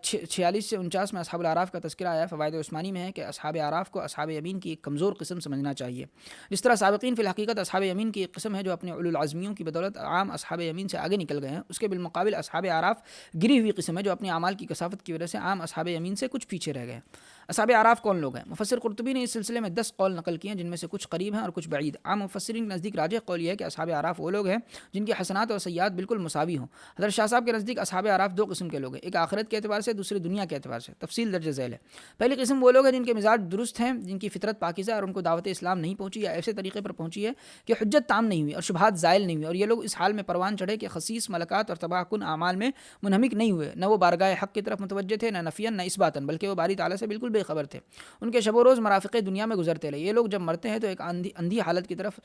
46 سے 49 میں اصحاب الاعراف کا تذکرہ آیا. فوائد عثمانی میں ہے کہ اصحاب اعراف کو اصحاب یمین کی ایک کمزور قسم سمجھنا چاہیے. جس طرح سابقین فی الحقیقت اصحاب یمین کی ایک قسم ہے جو اپنے اولو العزمیوں کی بدولت عام اصحاب یمین سے آگے نکل گئے ہیں، اس کے بالمقابل اصحاب اعراف گری ہوئی قسم ہے جو اپنی اعمال کی کثافت کی وجہ سے عام اصحاب یمین سے کچھ پیچھے رہ گئے ہیں. اصحاب اعراف کون لوگ ہیں؟ مفسر قرطبی نے اس سلسلے میں 10 قول نقل کیے ہیں، جن میں سے کچھ قریب ہیں اور کچھ بعید. عام مفسرین کے نزدیک راجح قول یہ ہے کہ اصحاب اعراف وہ لوگ ہیں جن کی حسنات اور سیئات بالکل مساوی ہوں. حضرت شاہ صاحب کے نزدیک اصحاب اعراف دو قسم کے لوگ ہیں، ایک آخرت کے اعتبار سے، دوسرے دنیا کے اعتبار سے. تفصیل درج ذیل ہے. پہلی قسم وہ لوگ ہیں جن کے مزاج درست ہیں، جن کی فطرت پاکیزہ اور ان کو دعوت اسلام نہیں پہنچی یا ایسے طریقے پر پہنچی ہے کہ حجت تام نہیں ہوئی اور شبہات زائل نہیں ہوئی، اور یہ لوگ اس حال میں پروان چڑھے کہ خسیس ملکات اور تباہ کن اعمال میں منہمک نہیں ہوئے. نہ وہ بارگاہ حق کی طرف متوجہ تھے، نہ نفیاً نہ اثباتاً، بلکہ وہ باری تعالیٰ سے بالکل بے خبر تھے. ان کے شب و روز مرافق دنیا میں گزرتے رہے. یہ لوگ جب مرتے ہیں تو ایک اندھی حالت کی طرف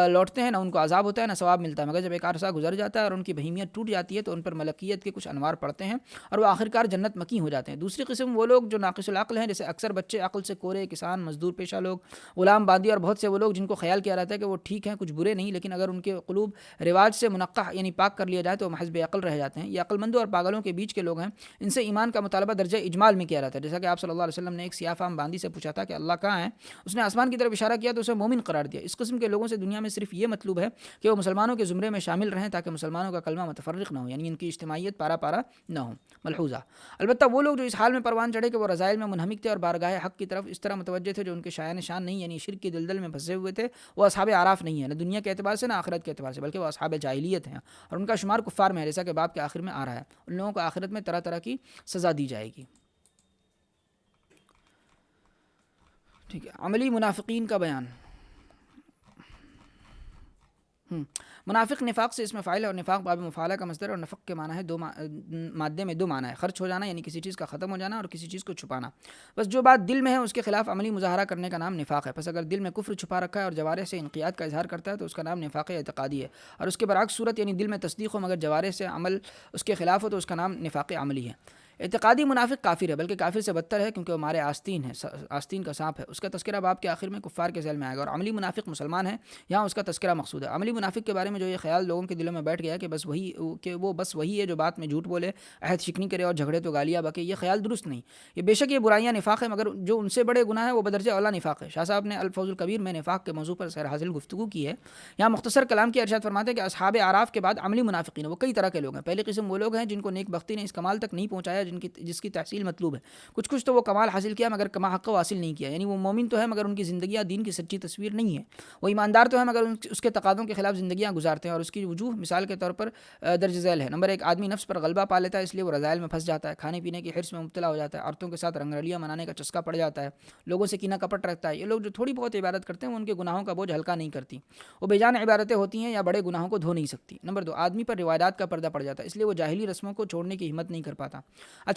لوٹتے ہیں، نہ ان کو عذاب ہوتا ہے نہ ثواب ملتا ہے، مگر جب ایک عرصہ گزر جاتا ہے اور ان کی بہیمیت ٹوٹ جاتی ہے تو ان پر ملکیت کے کچھ انوار پڑتے ہیں اور وہ آخرکار جنت مکی ہو جاتے ہیں. دوسری قسم وہ لوگ جو ناقص العقل ہیں، جیسے اکثر بچے عقل سے کورے، کسان، مزدور پیشہ لوگ، غلام باندی اور بہت سے وہ لوگ جن کو خیال کیا رہتا ہے کہ وہ ٹھیک ہیں، کچھ برے نہیں، لیکن اگر ان کے قلوب رواج سے منقح یعنی پاک کر لیا جائے تو وہ محض بے عقل رہ جاتے ہیں. یہ عقل مندوں اور پاگلوں کے بیچ کے لوگ ہیں. ان سے ایمان کا مطالبہ درجہ اجمال میں کیا جاتا ہے، جیسا کہ آپ صلی اللہ علیہ وسلم نے ایک سیاہ فام باندی سے پوچھا تھا کہ اللہ کہاں ہے؟ اس نے آسمان کی طرف اشارہ کیا تو اسے مومن قرار دیا. اس قسم کے لوگوں سے دنیا میں صرف یہ مطلوب ہے کہ وہ مسلمانوں کے زمرے میں شامل رہیں تاکہ مسلمانوں کا کلمہ متفرق نہ ہو، یعنی ان کی اجتماعیت پارا پارا نہ ہو. ملحوظہ: البتہ وہ لوگ جو اس حال میں پروان چڑھے کہ وہ رذائل میں منہمک تھے اور بارگاہ حق کی طرف اس طرح متوجہ تھے جو ان کے شایان شان نہیں، یعنی شرک کی دلدل میں پھنسے ہوئے تھے، وہ اصحاب اعراف نہیں ہیں، نہ دنیا کے اعتبار سے نہ آخرت کے اعتبار سے، بلکہ وہ اصحاب جاہلیت ہیں اور ان کا شمار کفار میں ہے، جیسا کہ باب کے آخر میں آ رہا ہے. ان لوگوں کو آخرت میں طرح طرح کی سزا دی جائے گی. ٹھیک ہے. عملی منافقین کا بیان. منافق نفاق سے اسم فاعل ہے اور نفاق باب مفعلہ کا مصدر، اور نفق کے معنی ہے مادے میں دو معنی ہے: خرچ ہو جانا یعنی کسی چیز کا ختم ہو جانا، اور کسی چیز کو چھپانا. بس جو بات دل میں ہے اس کے خلاف عملی مظاہرہ کرنے کا نام نفاق ہے. پس اگر دل میں کفر چھپا رکھا ہے اور جوارح سے انقیاد کا اظہار کرتا ہے تو اس کا نام نفاق اعتقادی ہے، اور اس کے برعکس صورت یعنی دل میں تصدیق ہو مگر جوارح سے عمل اس کے خلاف ہو تو اس کا نام نفاق عملی ہے. اعتقادی منافق کافر ہے، بلکہ کافر سے بدتر ہے کیونکہ وہ مارے آستین ہے، آستین کا سانپ ہے. اس کا تذکرہ باب کے آخر میں کفار کے ذیل میں آئے گا. اور عملی منافق مسلمان ہے، یہاں اس کا تذکرہ مقصود ہے. عملی منافق کے بارے میں جو یہ خیال لوگوں کے دلوں میں بیٹھ گیا کہ وہ بس وہی ہے جو بات میں جھوٹ بولے، عہد شکنی کرے اور جھگڑے تو گالیاں بکے، یہ خیال درست نہیں. یہ بے شک یہ برائیاں نفاق ہے، مگر جو ان سے بڑے گناہ ہیں وہ بدرجہ اولا نفاق ہے. شاہ صاحب نے الفوز الکبیر میں نفاق کے موضوع پر سیر حاصل گفتگو کی ہے. یہاں مختصر کلام کی ارشاد فرماتے ہیں کہ اصحاب اعراف کے بعد عملی منافقین وہ کئی طرح کے لوگ ہیں. پہلی قسم وہ لوگ ہیں جن کو نیک بختی نے اس کمال تک نہیں پہنچایا جس کی تحصیل مطلوب ہے. کچھ تو وہ کمال حاصل کیا مگر کما حق کو حاصل نہیں کیا، یعنی وہ مومن تو ہے مگر ان کی زندگیاں دین کی سچی تصویر نہیں ہے. وہ ایماندار تو ہے مگر اس کے تقاضوں کے خلاف زندگیاں گزارتے ہیں، اور اس کی وجوہ مثال کے طور پر درج ذیل ہے. نمبر 1، آدمی نفس پر غلبہ پا لیتا ہے، اس لیے وہ رذائل میں پھنس جاتا ہے، کھانے پینے کی حرص میں مبتلا ہو جاتا ہے، عورتوں کے ساتھ رنگرلیاں منانے کا چسکا پڑ جاتا ہے، لوگوں سے کینہ کپٹ رکھتا ہے. یہ لوگ جو تھوڑی بہت عبادت کرتے ہیں وہ ان کے گناہوں کا بوجھ ہلکا نہیں کرتی. وہ بے جان عبادتیں ہوتی ہیں یا بڑے گناہوں کو دھو نہیں سکتی. نمبر 2، آدمی پر روایات کا پردہ پڑ جاتا ہے، اس لیے وہ جاہلی رسموں کو چھوڑنے کی ہمت نہیں کر پاتا.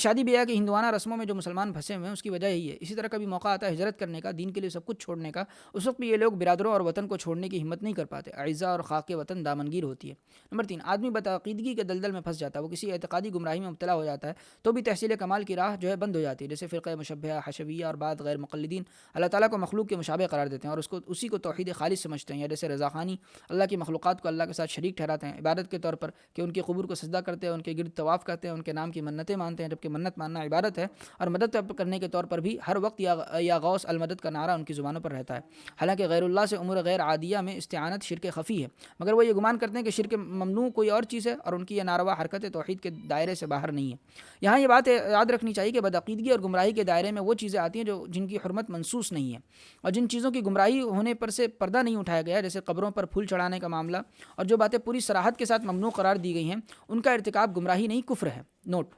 شادی بیاہ کی ہندوانہ رسموں میں جو مسلمان پھنسے ہوئے ہیں اس کی وجہ یہی ہے. اسی طرح کبھی موقع آتا ہے ہجرت کرنے کا، دین کے لیے سب کچھ چھوڑنے کا، اس وقت بھی یہ لوگ برادروں اور وطن کو چھوڑنے کی ہمت نہیں کر پاتے. اعزاء اور خاک وطن دامنگیر ہوتی ہے. نمبر 3، آدمی بدعقیدگی کے دلدل میں پھنس جاتا ہے، وہ کسی اعتقادی گمراہی میں مبتلا ہو جاتا ہے تو بھی تحصیل کمال کی راہ جو ہے بند ہو جاتی ہے. جیسے فرقہ مشبہہ، حشویہ اور بعض غیر مقلدین اللہ تعالیٰ کو مخلوق کے مشابہ قرار دیتے ہیں اور اسی کو توحید خالص سمجھتے ہیں. یا جیسے رضا خانی، اللہ کی مخلوقات کو اللہ کے ساتھ شریک ٹھہراتے ہیں عبادت کے طور پر، کہ ان کے قبور کو سجدہ کرتے ہیں، ان کے گرد طواف کرتے ہیں، ان کے نام کی منتیں مانتے ہیں، جبکہ منت ماننا عبادت ہے. اور مدد کرنے کے طور پر بھی ہر وقت یا غوث المدد کا نعرہ ان کی زبانوں پر رہتا ہے. حالانکہ غیر اللہ سے امور غیر عادیہ میں استعانت شرک خفی ہے، مگر وہ یہ گمان کرتے ہیں کہ شرک ممنوع کوئی اور چیز ہے اور ان کی یہ ناروا حرکت توحید کے دائرے سے باہر نہیں ہے. یہاں یہ بات یاد رکھنی چاہیے کہ بدعقیدگی اور گمراہی کے دائرے میں وہ چیزیں آتی ہیں جن کی حرمت منصوص نہیں ہے، اور جن چیزوں کی گمراہی ہونے پر سے پردہ نہیں اٹھایا گیا، جیسے قبروں پر پھول چڑھانے کا معاملہ، اور جو باتیں پوری صراحت کے ساتھ ممنوع قرار دی گئی ہیں ان کا ارتکاب گمراہی نہیں کفر ہے. نوٹ: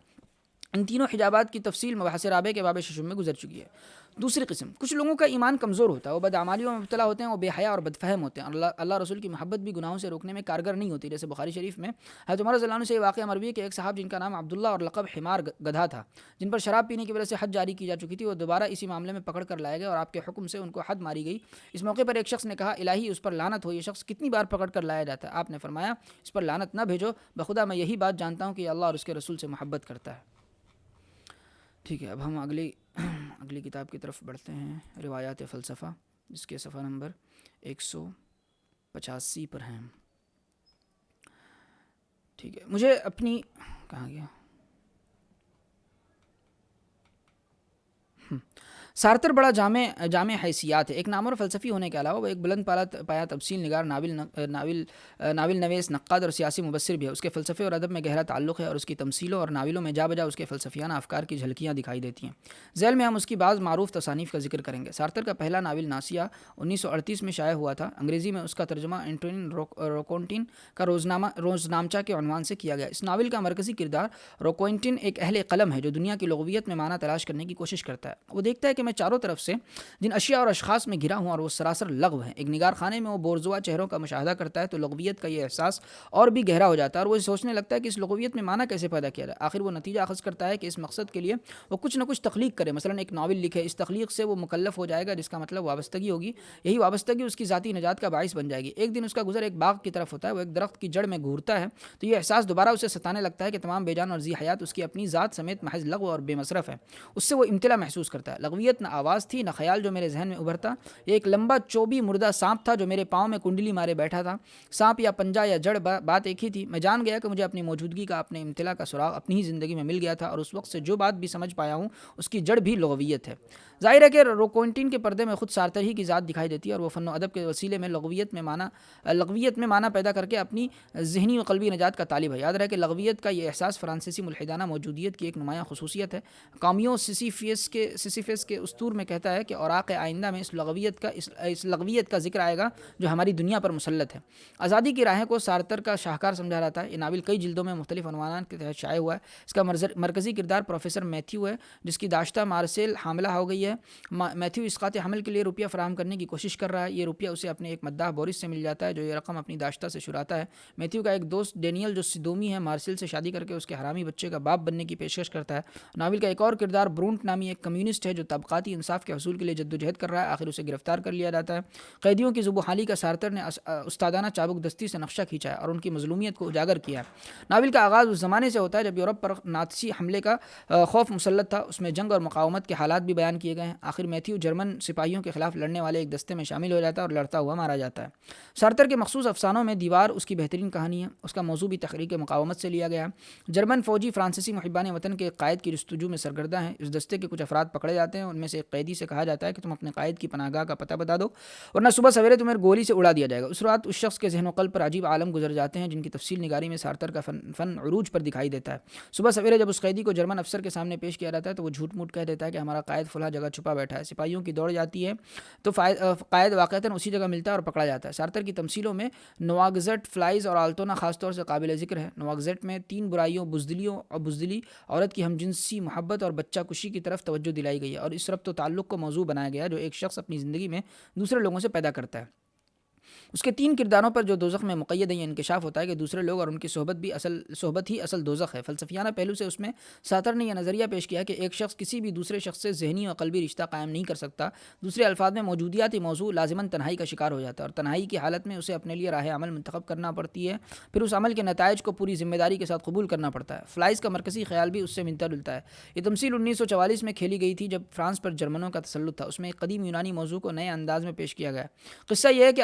ان تینوں حجابات کی تفصیل مباحث رابع کے باب ششم میں گزر چکی ہے۔ دوسری قسم، کچھ لوگوں کا ایمان کمزور ہوتا ہے، وہ بدعمالیوں میں مبتلا ہوتے ہیں، وہ بے حیا اور بدفہم ہوتے ہیں، اور اللہ رسول کی محبت بھی گناہوں سے روکنے میں کارگر نہیں ہوتی۔ جیسے بخاری شریف میں حضرت عمر رضی اللہ عنہ سے یہ واقعہ مروی ہے کہ ایک صاحب جن کا نام عبداللہ اور لقب حمار گدھا تھا، جن پر شراب پینے کی وجہ سے حد جاری کی جا چکی تھی، وہ دوبارہ اسی معاملے میں پکڑ کر لائے گئے اور آپ کے حکم سے ان کو حد ماری گئی۔ اس موقع پر ایک شخص نے کہا، الہی اس پر لعنت ہو، یہ شخص کتنی بار پکڑ کر لایا جاتا ہے؟ آپ نے فرمایا، اس پر لعنت نہ بھیجو، بخدا میں یہی بات جانتا ہوں کہ یہ اللہ اور اس کے رسول سے محبت کرتا ہے۔ ٹھیک ہے، اب ہم اگلی کتاب کی طرف بڑھتے ہیں، روایات فلسفہ، جس کے صفحہ نمبر 185 پر ہیں۔ ٹھیک ہے، مجھے اپنی کہاں گیا سارتر بڑا جامع حیثیات ہے۔ ایک نامور فلسفی ہونے کے علاوہ وہ ایک بلند پایا تفصیل نگار، ناول نویس، نقاد اور سیاسی مبصر بھی ہے۔ اس کے فلسفے اور ادب میں گہرا تعلق ہے اور اس کی تمثیلوں اور ناولوں میں جا بجا اس کے فلسفیانہ افکار کی جھلکیاں دکھائی دیتی ہیں۔ ذیل میں ہم اس کی بعض معروف تصانیف کا ذکر کریں گے۔ سارتر کا پہلا ناول ناسیہ 1938 میں شائع ہوا تھا۔ انگریزی میں اس کا ترجمہ اینٹونین روکوینٹین کا روزنامچہ کے عنوان سے کیا گیا۔ اس ناول کا مرکزی کردار روکوینٹین ایک اہل قلم ہے جو دنیا کی لغویت میں معنی تلاش کرنے کی کوشش کرتا ہے۔ وہ دیکھتا ہے کہ میں چاروں طرف سے جن اشیاء اور اشخاص میں گھرا ہوں اور وہ سراسر لغو ہیں۔ ایک نگار خانے میں وہ بورزوا چہروں کا مشاہدہ کرتا ہے تو لغویت کا یہ احساس اور بھی گہرا ہو جاتا ہے اور وہ سوچنے لگتا ہے کہ اس لغویت میں معنی کیسے پیدا کیا جائے۔ آخر وہ نتیجہ اخذ کرتا ہے کہ اس مقصد کے لیے وہ کچھ نہ کچھ تخلیق کرے، مثلا ایک ناول لکھے۔ اس تخلیق سے وہ مکلف ہو جائے گا، جس کا مطلب وابستگی ہوگی۔ یہی وابستگی اس کی ذاتی نجات کا باعث بن جائے گی۔ ایک دن اس کا گزر ایک باغ کی طرف ہوتا ہے، وہ ایک درخت کی جڑ میں گھورتا ہے تو یہ احساس دوبارہ اسے ستانے لگتا ہے کہ تمام بے جان اور ذی حیات اس کی اپنی ذات سمیت محض لغو اور بے مصرف ہے۔ اس سے وہ امتلا محسوس کرتا ہے۔ لغویت نہ آواز تھی نہ خیال جو میرے ذہن میں ابھرتا، یہ ایک لمبا چوبی مردہ سانپ تھا جو میرے پاؤں میں کنڈلی مارے بیٹھا تھا۔ سانپ یا پنجہ یا جڑ بات ایک ہی تھی۔ میں جان گیا کہ مجھے اپنی موجودگی کا، اپنے امتلا کا سراغ اپنی ہی زندگی میں مل گیا تھا اور اس وقت سے جو بات بھی سمجھ پایا ہوں اس کی جڑ بھی لغویت ہے۔ ظاہر ہے کہ روکوینٹین کے پردے میں خود سارتر ہی کی ذات دکھائی دیتی ہے اور وہ فن و ادب کے وسیلے میں لغویت میں معنی پیدا کر کے اپنی ذہنی و قلبی نجات کا طالب ہے۔ یاد رہے کہ لغویت کا یہ احساس فرانسیسی ملحدانہ موجودیت کی ایک نمایاں خصوصیت ہے۔ کامیوں سیسیفیس کے اسطور میں کہتا ہے کہ اوراق آئندہ میں اس لغویت کا ذکر آئے گا جو ہماری دنیا پر مسلط ہے۔ آزادی کی راہیں کو سارتر کا شاہکار سمجھا جاتا ہے۔ یہ ناول کئی جلدوں میں مختلف عنوانات کے تحت شائع ہوا ہے۔ اس کا مرکزی کردار پروفیسر میتھیو ہے جس کی داشتہ مارسیل حاملہ ہو گئی ہے۔ میتھیو اسقاط حمل کے لیے روپیہ فراہم کرنے کی کوشش کر رہا ہے۔ یہ روپیہ اسے اپنے ایک مداح بورس سے مل جاتا ہے جو یہ رقم اپنی داشتہ سے چراتا ہے۔ میتھیو کا ایک دوست ڈینیل جو سدومی ہے مارسیل سے شادی کر کے اس کے حرامی بچے کا باپ بننے کی پیشکش کرتا ہے۔ ناول کا ایک اور کردار برونٹ نامی ایک کمیونسٹ ہے جو طبقاتی انصاف کے حصول کے لیے جدوجہد کر رہا ہے۔ آخر اسے گرفتار کر لیا جاتا ہے۔ قیدیوں کی ذوب حالی کا سارتر نے استادانہ چابک دستی سے نقشہ کھینچا ہے اور ان کی مظلومیت کو اجاگر کیا ہے۔ ناول کا آغاز اس زمانے سے ہوتا ہے جب یورپ پر نازی حملے کا خوف مسلط تھا۔ اس میں جنگ اور مقاومت کے حالات بھی بیان کیے گئے ہیں۔ آخر میتھیو جرمن سپاہیوں کے خلاف لڑنے والے ایک دستے میں شامل ہو جاتا ہے اور لڑتا ہوا مارا جاتا ہے۔ سارتر کے مخصوص افسانوں میں دیوار اس کی بہترین کہانی ہے۔ اس کا موضوع بھی تحریک مقاومت سے لیا گیا ہے۔ جرمن فوجی فرانسیسی محبان وطن کے قائد کی جستجو میں سرگرداں ہیں۔ اس دستے کے کچھ افراد پکڑے جاتے ہیں۔ ان میں سے ایک قیدی سے کہا جاتا ہے کہ تم اپنے قائد کی پناہ گاہ کا پتہ بتا دو ورنہ صبح سویرے تمہیں گولی سے اڑا دیا جائے گا۔ اس رات اس شخص کے ذہن و قلب پر عجیب عالم گزر جاتے ہیں جن کی تفصیل نگاری میں سارتر کا فن عروج پر دکھائی دیتا ہے۔ صبح سویرے جب اس قیدی کو جرمن افسر کے سامنے پیش کیا جاتا ہے تو وہ جھوٹ موٹ کہہ دیتا ہے کہ ہمارا قائد فلاں جگہ چھپا بیٹھا ہے۔ سپاہیوں کی دوڑ جاتی ہے تو قائد واقعتاً اسی جگہ ملتا ہے اور پکڑا جاتا ہے۔ سارتر کی تمثیلوں میں نواگزٹ، فلائز اور آلتونا خاص طور سے قابل ذکر ہے۔ نواگزٹ میں 3 برائیوں بزدلی، عورت کی ہمجنسی محبت اور بچہ کشی کی طرف توجہ دلائی گئی ہے اور اس ربط و تعلق کو موضوع بنایا گیا جو ایک شخص اپنی زندگی میں دوسرے لوگوں سے پیدا کرتا ہے۔ اس کے 3 کرداروں پر جو دوزخ میں مقید ہیں یہ انکشاف ہوتا ہے کہ دوسرے لوگ اور ان کی صحبت ہی اصل دوزخ ہے۔ فلسفیانہ پہلو سے اس میں سارتر نے یہ نظریہ پیش کیا کہ ایک شخص کسی بھی دوسرے شخص سے ذہنی اور قلبی رشتہ قائم نہیں کر سکتا۔ دوسرے الفاظ میں موجودیاتی موضوع لازماً تنہائی کا شکار ہو جاتا ہے اور تنہائی کی حالت میں اسے اپنے لیے راہ عمل منتخب کرنا پڑتی ہے، پھر اس عمل کے نتائج کو پوری ذمہ داری کے ساتھ قبول کرنا پڑتا ہے۔ فلائز کا مرکزی خیال بھی اس سے ملتا جلتا ہے۔ یہ تمثیل 1944 میں کھیلی گئی تھی جب فرانس پر جرمنوں کا تسلط تھا۔ اس میں ایک قدیم یونانی موضوع کو نئے انداز میں پیش کیا گیا۔ قصہ یہ ہے کہ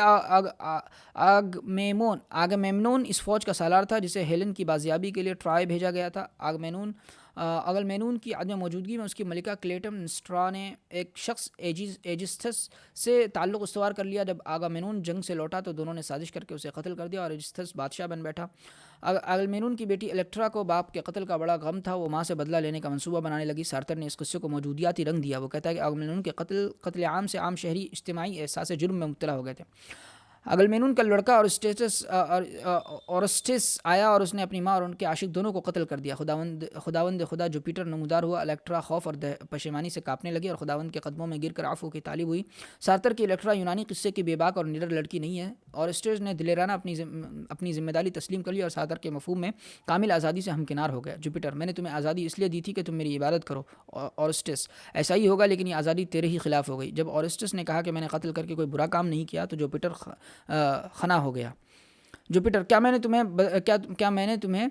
آگمیمنون اس فوج کا سالار تھا جسے ہیلن کی بازیابی کے لیے ٹرائے بھیجا گیا تھا۔ آگمیمنون کی عدم موجودگی میں اس کی ملکہ کلیٹمنسٹرا نے ایک شخص ایجستھس سے تعلق استوار کر لیا۔ جب آگمیمنون جنگ سے لوٹا تو دونوں نے سازش کر کے اسے قتل کر دیا اور ایجستھس بادشاہ بن بیٹھا۔ آگمیمنون کی بیٹی الیکٹرا کو باپ کے قتل کا بڑا غم تھا، وہ ماں سے بدلہ لینے کا منصوبہ بنانے لگی۔ سارتر نے اس قصے کو موجودیاتی رنگ دیا۔ وہ کہتا ہے کہ آگمیمنون کے قتل عام سے عام شہری اجتماعی احساس جرم میں مبتلا ہو گئے تھے۔ اگلمینون کا لڑکا اورسٹس آیا اور اس نے اپنی ماں اور ان کے عاشق دونوں کو قتل کر دیا. خداوند خدا جوپیٹر نمودار ہوا. الیکٹرا خوف اور پشیمانی سے کانپنے لگی اور خداوند کے قدموں میں گر کر عفو کی طالب ہوئی. سارتر کی الیکٹرا یونانی قصے کی بے باک اور نڈر لڑکی نہیں ہے. اورسٹس نے دلیرانہ اپنی ذمہ داری تسلیم کر لی اور سارتر کے مفہوم میں کامل آزادی سے ہمکنار ہو گیا. جوپیٹر: میں نے تمہیں آزادی اس لیے دی تھی کہ تم میری عبادت کرو. اورسٹس: ایسا ہی ہوگا لیکن یہ آزادی تیرے ہی خلاف ہو گئی. جب اورسٹس نے کہا کہ میں نے قتل کر کے کوئی برا کام نہیں کیا تو جوپیٹر خنا ہو گیا. جوپیٹر: کیا میں نے تمہیں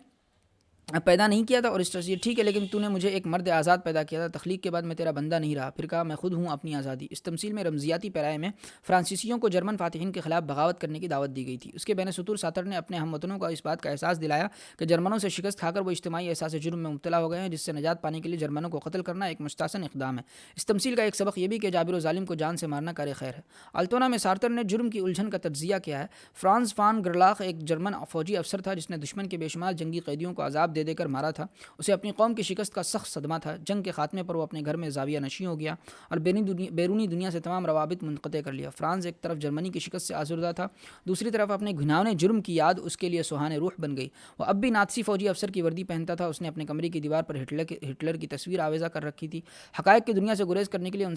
پیدا نہیں کیا تھا؟ اورسٹس: یہ ٹھیک ہے لیکن تو نے مجھے ایک مرد آزاد پیدا کیا تھا. تخلیق کے بعد میں تیرا بندہ نہیں رہا. پھر کہا میں خود ہوں اپنی آزادی. اس تمثیل میں رمزیاتی پیرائے میں فرانسیسیوں کو جرمن فاتحین کے خلاف بغاوت کرنے کی دعوت دی گئی تھی. اس کے بین سطور سارتر نے اپنے ہم وطنوں کو اس بات کا احساس دلایا کہ جرمنوں سے شکست کھا کر وہ اجتماعی احساس جرم میں مبتلا ہو گئے ہیں، جس سے نجات پانے کے لیے جرمنوں کو قتل کرنا ایک مستحسن اقدام ہے. اس تمثیل کا ایک سبق یہ بھی کہ جابر و ظالم کو جان سے مارنا کار خیر ہے. التونا میں سارتر نے جرم کی الجھن کا تجزیہ کیا ہے. فرانز فان گرلاخ ایک جرمن فوجی افسر تھا جس نے دشمن کے بے شمار جنگی قیدیوں کو عذاب دے کر مارا تھا. اسے اپنی قوم کی شکست کا سخت صدمہ تھا. جنگ کے خاتمے پر وہ اپنے گھر میں زاویہ نشین ہو گیا اور بیرونی دنیا سے تمام روابط منقطع کر لیا. فرانز ایک طرف جرمنی کی شکست سے آزردہ تھا، دوسری طرف اپنے گھناونے جرم کی یاد اس کے لیے سہانے روح بن گئی. وہ اب بھی ناتسی فوجی افسر کی وردی پہنتا تھا. اس نے اپنے کمرے کی دیوار پر ہٹلر کی تصویر آویزہ کر رکھی تھی. حقائق کی دنیا سے گریز کرنے کے لیے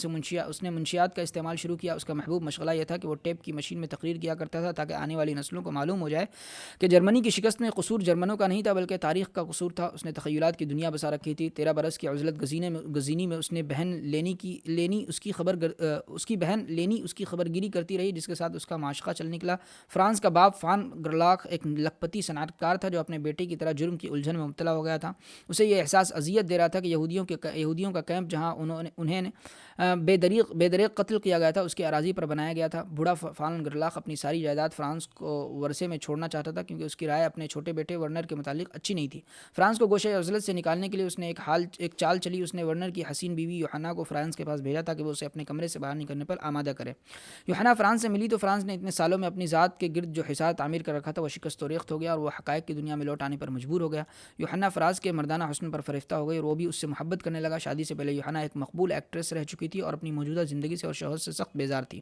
اس نے منشیات کا استعمال شروع کیا. اس کا محبوب مشغلہ یہ تھا کہ وہ ٹیپ کی مشین میں تقریر کیا کرتا تھا تاکہ آنے والی نسلوں کو معلوم ہو جائے کہ جرمنی کی شکست میں قصور جرمنوں کا نہیں تھا بلکہ تاریخ کا قصور تھا. اس نے تخیلات کی دنیا بسا رکھی تھی. 13 برس کی عزلت گزینی میں اس نے بہن لینی اس کی خبر گیری کرتی رہی جس کے ساتھ اس کا معاشقہ چل نکلا. فرانز کا باپ فان گرلاخ ایک لکھپتی صنعت کار تھا جو اپنے بیٹے کی طرح جرم کی الجھن میں مبتلا ہو گیا تھا. اسے یہ احساس اذیت دے رہا تھا کہ یہودیوں کا کیمپ جہاں انہیں بے دریغ قتل کیا گیا تھا اس کی اراضی پر بنایا گیا تھا. بوڑھا فان گرلاخ اپنی ساری جائیداد فرانز کو ورثے میں چھوڑنا چاہتا تھا کیونکہ اس کی رائے اپنے چھوٹے بیٹے ورنر کے متعلق اچھی نہیں تھی. فرانز کو گوشہ عزلت سے نکالنے کے لیے اس نے ایک چال چلی. اس نے ورنر کی حسین بیوی یوحنا کو فرانز کے پاس بھیجا تاکہ وہ اسے اپنے کمرے سے باہر نکلنے پر آمادہ کرے. یوحنا فرانز سے ملی تو فرانز نے اتنے سالوں میں اپنی ذات کے گرد جو حصار تعمیر کر رکھا تھا وہ شکست و ریخت ہو گیا اور وہ حقائق کی دنیا میں لوٹ آنے پر مجبور ہو گیا. یوحنا فرانز کے مردانہ حسن پر فریفتہ ہو گئی اور وہ بھی اس سے محبت کرنے لگا. شادی سے پہلے یوحنا ایک مقبول ایکٹریس رہ چکی تھی اور اپنی موجودہ زندگی سے اور شوہر سے سخت بیزار تھی.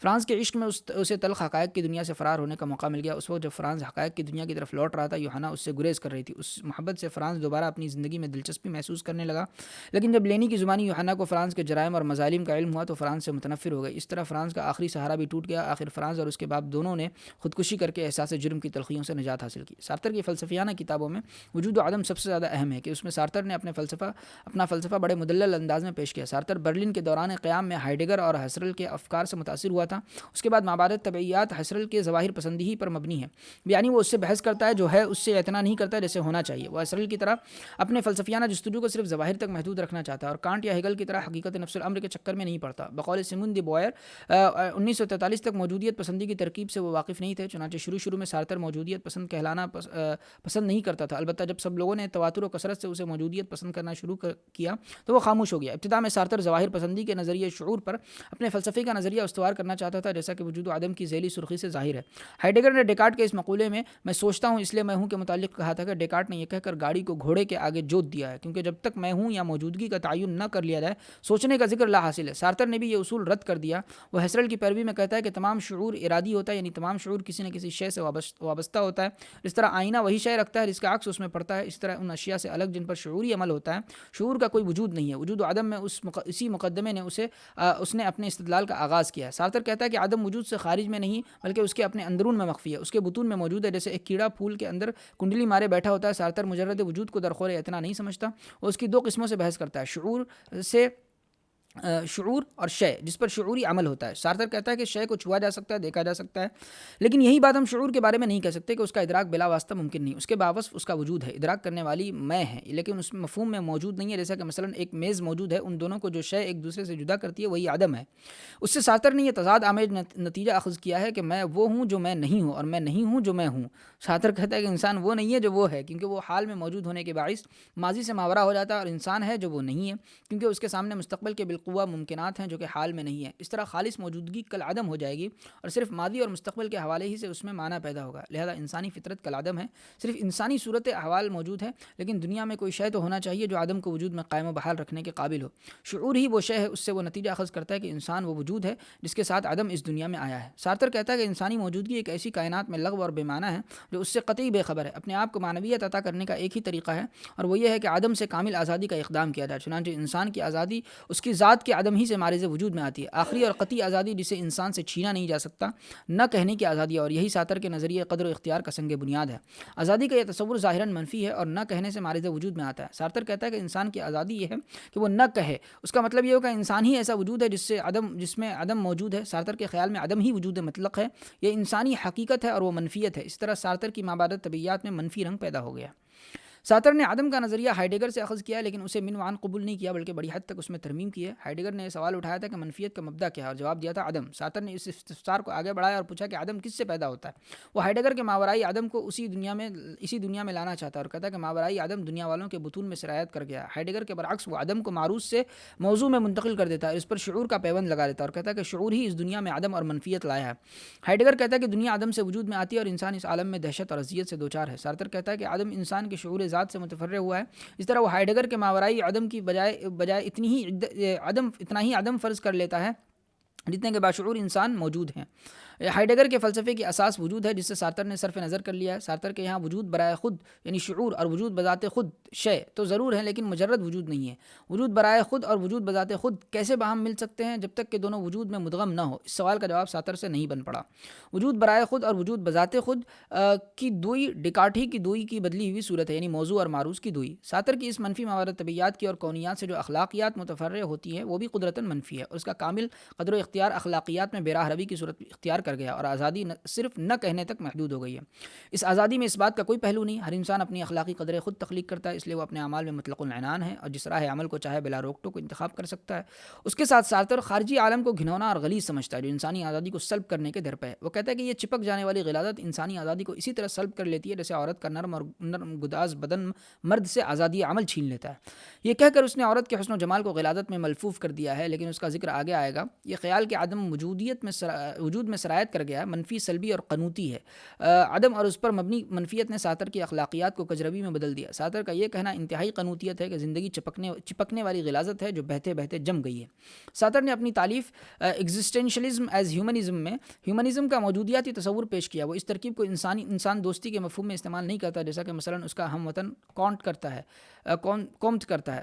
فرانز کے عشق میں اسے تلخ حقائق کی دنیا سے فرار ہونے کا موقع مل گیا. اس وقت جب فرانز حقائق کی دنیا کی طرف لوٹ رہا تھا یوحنا اس سے گریز کر رہی تھی. اس محبت سے فرانز دوبارہ اپنی زندگی میں دلچسپی محسوس کرنے لگا. لیکن جب لینی کی زبانی یوحنا کو فرانز کے جرائم اور مظالم کا علم ہوا تو فرانز سے متنفر ہو گئی. اس طرح فرانز کا آخری سہارا بھی ٹوٹ گیا. آخر فرانز اور اس کے باپ دونوں نے خودکشی کر کے احساس جرم کی تلخیوں سے نجات حاصل کی. سارتر کی فلسفیانہ کتابوں میں وجود و عدم سب سے زیادہ اہم ہے کہ اس میں سارتر نے اپنا فلسفہ بڑے مدلل انداز میں پیش کیا. سارتر برلن کے دوران قیام میں ہائیڈگر اور ہسرل کے افکار سے متاثر ہوا تھا. اس کے بعد مابعد طبعیات ہسرل کے ظواہر پسندی ہی پر مبنی ہے، یعنی وہ اس سے بحث کرتا ہے جو ہے اس سے اعتنا نہیں کرتا جیسے ہونا چاہیے. وہ ہسرل کی طرح اپنے فلسفیانہ جستجو کو صرف ظواہر تک محدود رکھنا چاہتا ہے اور کانٹ یا ہیگل کی طرح حقیقت نفس الامر کے چکر میں نہیں پڑتا. بقول سیمون دی بوائر 1943 تک موجودیت پسندی کی ترکیب سے وہ واقف نہیں تھے. چنانچہ شروع میں سارتر موجودیت پسند کہلانا پسند نہیں کرتا تھا. البتہ جب سب لوگوں نے تواتر و کثرت سے اسے موجودیت پسند کرنا شروع کیا تو وہ خاموش ہو گیا. ابتدا میں سارتر ظواہر پسندی کے نظریے شعور پر اپنے فلسفے کا نظریہ استوار کرنا چاہتا تھا جیسا کہ وجود و عدم کی ذیلی سرخی سے ظاہر ہے. ہائیڈگر نے ڈیکارٹ کے اس مقولے میں سوچتا ہوں اس لیے میں ہوں کے متعلق کہا تھا کہ ڈیکارٹ نے یہ کہہ کر گاڑی کو گھوڑے کے آگے جوت دیا ہے کیونکہ جب تک میں ہوں یا موجودگی کا تعین نہ کر لیا جائے سوچنے کا ذکر لا حاصل ہے. سارتر نے بھی یہ اصول رد کر دیا. وہ ہسرل کی پیروی میں کہتا ہے کہ تمام شعور ارادی ہوتا ہے، یعنی تمام شعور کسی نہ کسی شے سے وابستہ ہوتا ہے. جس طرح آئینہ وہی شے رکھتا ہے جس کا عکس اس میں پڑتا ہے، اس طرح ان اشیاء سے الگ جن پر شعوری عمل ہوتا ہے شعور کا کوئی وجود نہیں ہے. وجود و عدم میں اسی مقدمے نے اس نے اپنے استدلال کا آغاز کیا ہے. سارتر کہتا ہے کہ عدم وجود سے خارج میں نہیں بلکہ اس کے اپنے اندرون میں مخفی ہے، اس کے بطون میں موجود ہے. جیسے ایک کیڑا پھول کے اندر کنڈلی مارے بیٹھا ہوتا ہے. سارتر مجرد وجود کو درخور اعتنا نہیں سمجھتا. وہ اس کی دو قسموں سے بحث کرتا ہے، شعور اور شے جس پر شعوری عمل ہوتا ہے. سارتر کہتا ہے کہ شے کو چھوا جا سکتا ہے، دیکھا جا سکتا ہے، لیکن یہی بات ہم شعور کے بارے میں نہیں کہہ سکتے کہ اس کا ادراک بلا واسطہ ممکن نہیں. اس کے باوصف اس کا وجود ہے، ادراک کرنے والی میں ہے لیکن اس مفہوم میں موجود نہیں ہے. جیسا کہ مثلا ایک میز موجود ہے، ان دونوں کو جو شے ایک دوسرے سے جدا کرتی ہے وہی عدم ہے. اس سے سارتر نے یہ تضاد آمیز نتیجہ اخذ کیا ہے کہ میں وہ ہوں جو میں نہیں ہوں اور میں نہیں ہوں جو میں ہوں. سارتر کہتا ہے کہ انسان وہ نہیں ہے جو وہ ہے کیونکہ وہ حال میں موجود ہونے کے باعث ماضی سے ماورا ہو جاتا ہے، اور انسان ہے جو وہ نہیں ہے کیونکہ اس کے سامنے مستقبل کے بالکل بالقوہ ممکنات ہیں جو کہ حال میں نہیں ہے۔ اس طرح خالص موجودگی کل عدم ہو جائے گی اور صرف ماضی اور مستقبل کے حوالے ہی سے اس میں معنی پیدا ہوگا۔ لہذا انسانی فطرت کل عدم ہے، صرف انسانی صورت احوال موجود ہے، لیکن دنیا میں کوئی شے تو ہونا چاہیے جو عدم کو وجود میں قائم و بحال رکھنے کے قابل ہو۔ شعور ہی وہ شے ہے، اس سے وہ نتیجہ اخذ کرتا ہے کہ انسان وہ وجود ہے جس کے ساتھ عدم اس دنیا میں آیا ہے۔ سارتر کہتا ہے کہ انسانی موجودگی ایک ایسی کائنات میں لغو اور بے معنی ہے جو اس سے قطعی بے خبر ہے۔ اپنے آپ کو معنویت عطا کرنے کا ایک ہی طریقہ ہے اور وہ یہ ہے کہ عدم سے کامل آزادی کا اقدام کیا جائے۔ چنانچہ انسان کی آزادی اس کی ذات کے عدم ہی سے مارز وجود میں آتی ہے۔ آخری اور قطعی آزادی جسے انسان سے چھینا نہیں جا سکتا نہ کہنے کی آزادی ہے، اور یہی سارتر کے نظریے قدر و اختیار کا سنگ بنیاد ہے۔ آزادی کا یہ تصور ظاہراً منفی ہے اور نہ کہنے سے مارز وجود میں آتا ہے۔ سارتر کہتا ہے کہ انسان کی آزادی یہ ہے کہ وہ نہ کہے، اس کا مطلب یہ ہوگا انسان ہی ایسا وجود ہے جس میں عدم موجود ہے۔ سارتر کے خیال میں عدم ہی وجود مطلق ہے، یہ انسانی حقیقت ہے اور وہ منفیت ہے۔ اس طرح سارتر کی مابعد طبیعیات میں منفی رنگ پیدا ہو گیا۔ سارتر نے عدم کا نظریہ ہائیڈگر سے اخذ کیا لیکن اسے من وعن قبول نہیں کیا بلکہ بڑی حد تک اس میں ترمیم کی ہے۔ ہائیڈگر نے یہ سوال اٹھایا تھا کہ منفیت کا مبدا کیا ہے اور جواب دیا تھا عدم۔ سارتر نے اس استفسار کو آگے بڑھایا اور پوچھا کہ عدم کس سے پیدا ہوتا ہے۔ وہ ہائیڈگر کے ماورائی عدم کو اسی دنیا میں لانا چاہتا ہے اور کہتا ہے کہ ماورائی عدم دنیا والوں کے بطون میں سرایت کر گیا۔ ہائیڈگر کے برعکس وہ عدم کو معروض سے موضوع میں منتقل کر دیتا ہے، اس پر شعور کا پیوند لگا دیتا ہے اور کہتا ہے کہ شعور ہی اس دنیا میں عدم اور منفیت لایا ہے۔ ہائیڈگر کہتا ہے کہ دنیا عدم سے وجود میں آتی ہے اور انسان اس عالم میں دہشت اور اذیت سے دوچار ہے۔ سارتر کہتا ہے کہ عدم انسان کے شعور ذات سے متفرع ہوا ہے۔ اس طرح وہ ہائیڈگر کے ماورائی عدم کی بجائے اتنا ہی عدم فرض کر لیتا ہے جتنے کے باشعور انسان موجود ہیں۔ ہائیڈگر کے فلسفے کی اساس وجود ہے جس سے سارتر نے صرف نظر کر لیا ہے۔ سارتر کے یہاں وجود برائے خود یعنی شعور اور وجود بذات خود شے تو ضرور ہے لیکن مجرد وجود نہیں ہے۔ وجود برائے خود اور وجود بذات خود کیسے باہم مل سکتے ہیں جب تک کہ دونوں وجود میں مدغم نہ ہو؟ اس سوال کا جواب سارتر سے نہیں بن پڑا۔ وجود برائے خود اور وجود بذات خود کی دوئی ڈیکارٹ کی دوئی کی بدلی ہوئی صورت ہے، یعنی موضوع اور معروض کی دوئی۔ سارتر کی اس منفی ماورا طبیعیات کی اور کونیات سے جو اخلاقیات متفرع ہوتی ہیں وہ بھی قدرتاً منفی ہے اور اس کا کامل قدر و اختیار اخلاقیات میں بے راہ روی کی صورت اختیار کر گیا اور آزادی صرف نہ کہنے تک محدود ہو گئی ہے۔ اس آزادی میں اس بات کا کوئی پہلو نہیں، ہر انسان اپنی اخلاقی قدریں خود تخلیق کرتا ہے، اس لیے وہ اپنے اعمال میں مطلق العنان ہے اور جس راہ عمل کو چاہے بلا روک ٹوک انتخاب کر سکتا ہے۔ اس کے ساتھ سارتر خارجی عالم کو گھنونا اور غلیظ سمجھتا ہے جو انسانی آزادی کو سلب کرنے کے در پہ ہے۔ وہ کہتا ہے کہ یہ چپک جانے والی غلاظت انسانی آزادی کو اسی طرح سلب کر لیتی ہے جیسے عورت کا نرم گداز بدن مرد سے آزادی عمل چھین لیتا ہے۔ یہ کہہ کر اس نے عورت کے حسن و جمال کو غلاظت میں ملفوف کر دیا ہے، لیکن اس کا ذکر آگے آئے گا۔ یہ خیال کہ عدم وجود میں سرایت کر گیا ہے منفی سلبی اور قنوطی ہے۔ عدم اور اس پر مبنی منفیت نے سارتر کی اخلاقیات کو کجروی میں بدل دیا۔ سارتر کا یہ کہنا انتہائی قنوطیت ہے کہ زندگی چپکنے والی غلاظت ہے جو بہتے بہتے جم گئی ہے۔ سارتر نے اپنی تالیف ایگزسٹینشلزم ایز ہیومنزم میں ہیومنزم کا موجودیاتی تصور پیش کیا۔ وہ اس ترکیب کو انسان دوستی کے مفہوم میں استعمال نہیں کرتا جیسا کہ مثلاً اس کا ہم وطن کومت کرتا ہے۔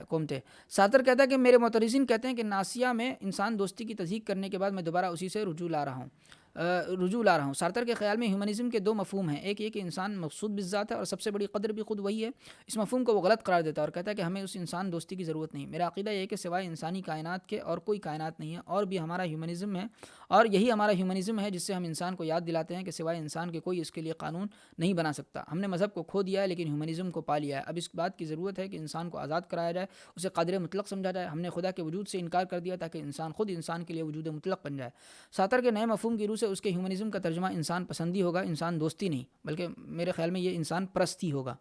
سارتر کہتا ہے کہ میرے معترضین کہتے ہیں کہ ناسیہ میں انسان دوستی کی تصدیق کرنے کے بعد میں دوبارہ اسی سے رجوع لا رہا ہوں۔ سارتر کے خیال میں ہیومنزم کے دو مفہوم ہیں، ایک یہ کہ انسان مقصود بالذات ہے اور سب سے بڑی قدر بھی خود وہی ہے۔ اس مفہوم کو وہ غلط قرار دیتا ہے اور کہتا ہے کہ ہمیں اس انسان دوستی کی ضرورت نہیں۔ میرا عقیدہ یہ ہے کہ سوائے انسانی کائنات کے اور کوئی کائنات نہیں ہے اور بھی ہمارا ہیومنزم ہے، اور یہی ہمارا ہیومنزم ہے جس سے ہم انسان کو یاد دلاتے ہیں کہ سوائے انسان کے کوئی اس کے لیے قانون نہیں بنا سکتا۔ ہم نے مذہب کو کھو دیا ہے لیکن ہیومنزم کو پا لیا ہے۔ اب اس بات کی ضرورت ہے کہ انسان کو آزاد کرایا جائے، اسے قادر مطلق سمجھا جائے۔ ہم نے خدا کے وجود سے انکار کر دیا تاکہ انسان خود انسان کے لیے وجود مطلق بن جائے۔ سارتر کے نئے مفہوم کی روح سے اس کے ہیومنزم کا ترجمہ انسان پسندی ہوگا، انسان دوستی نہیں، بلکہ میرے خیال میں یہ انسان پرستی ہوگا۔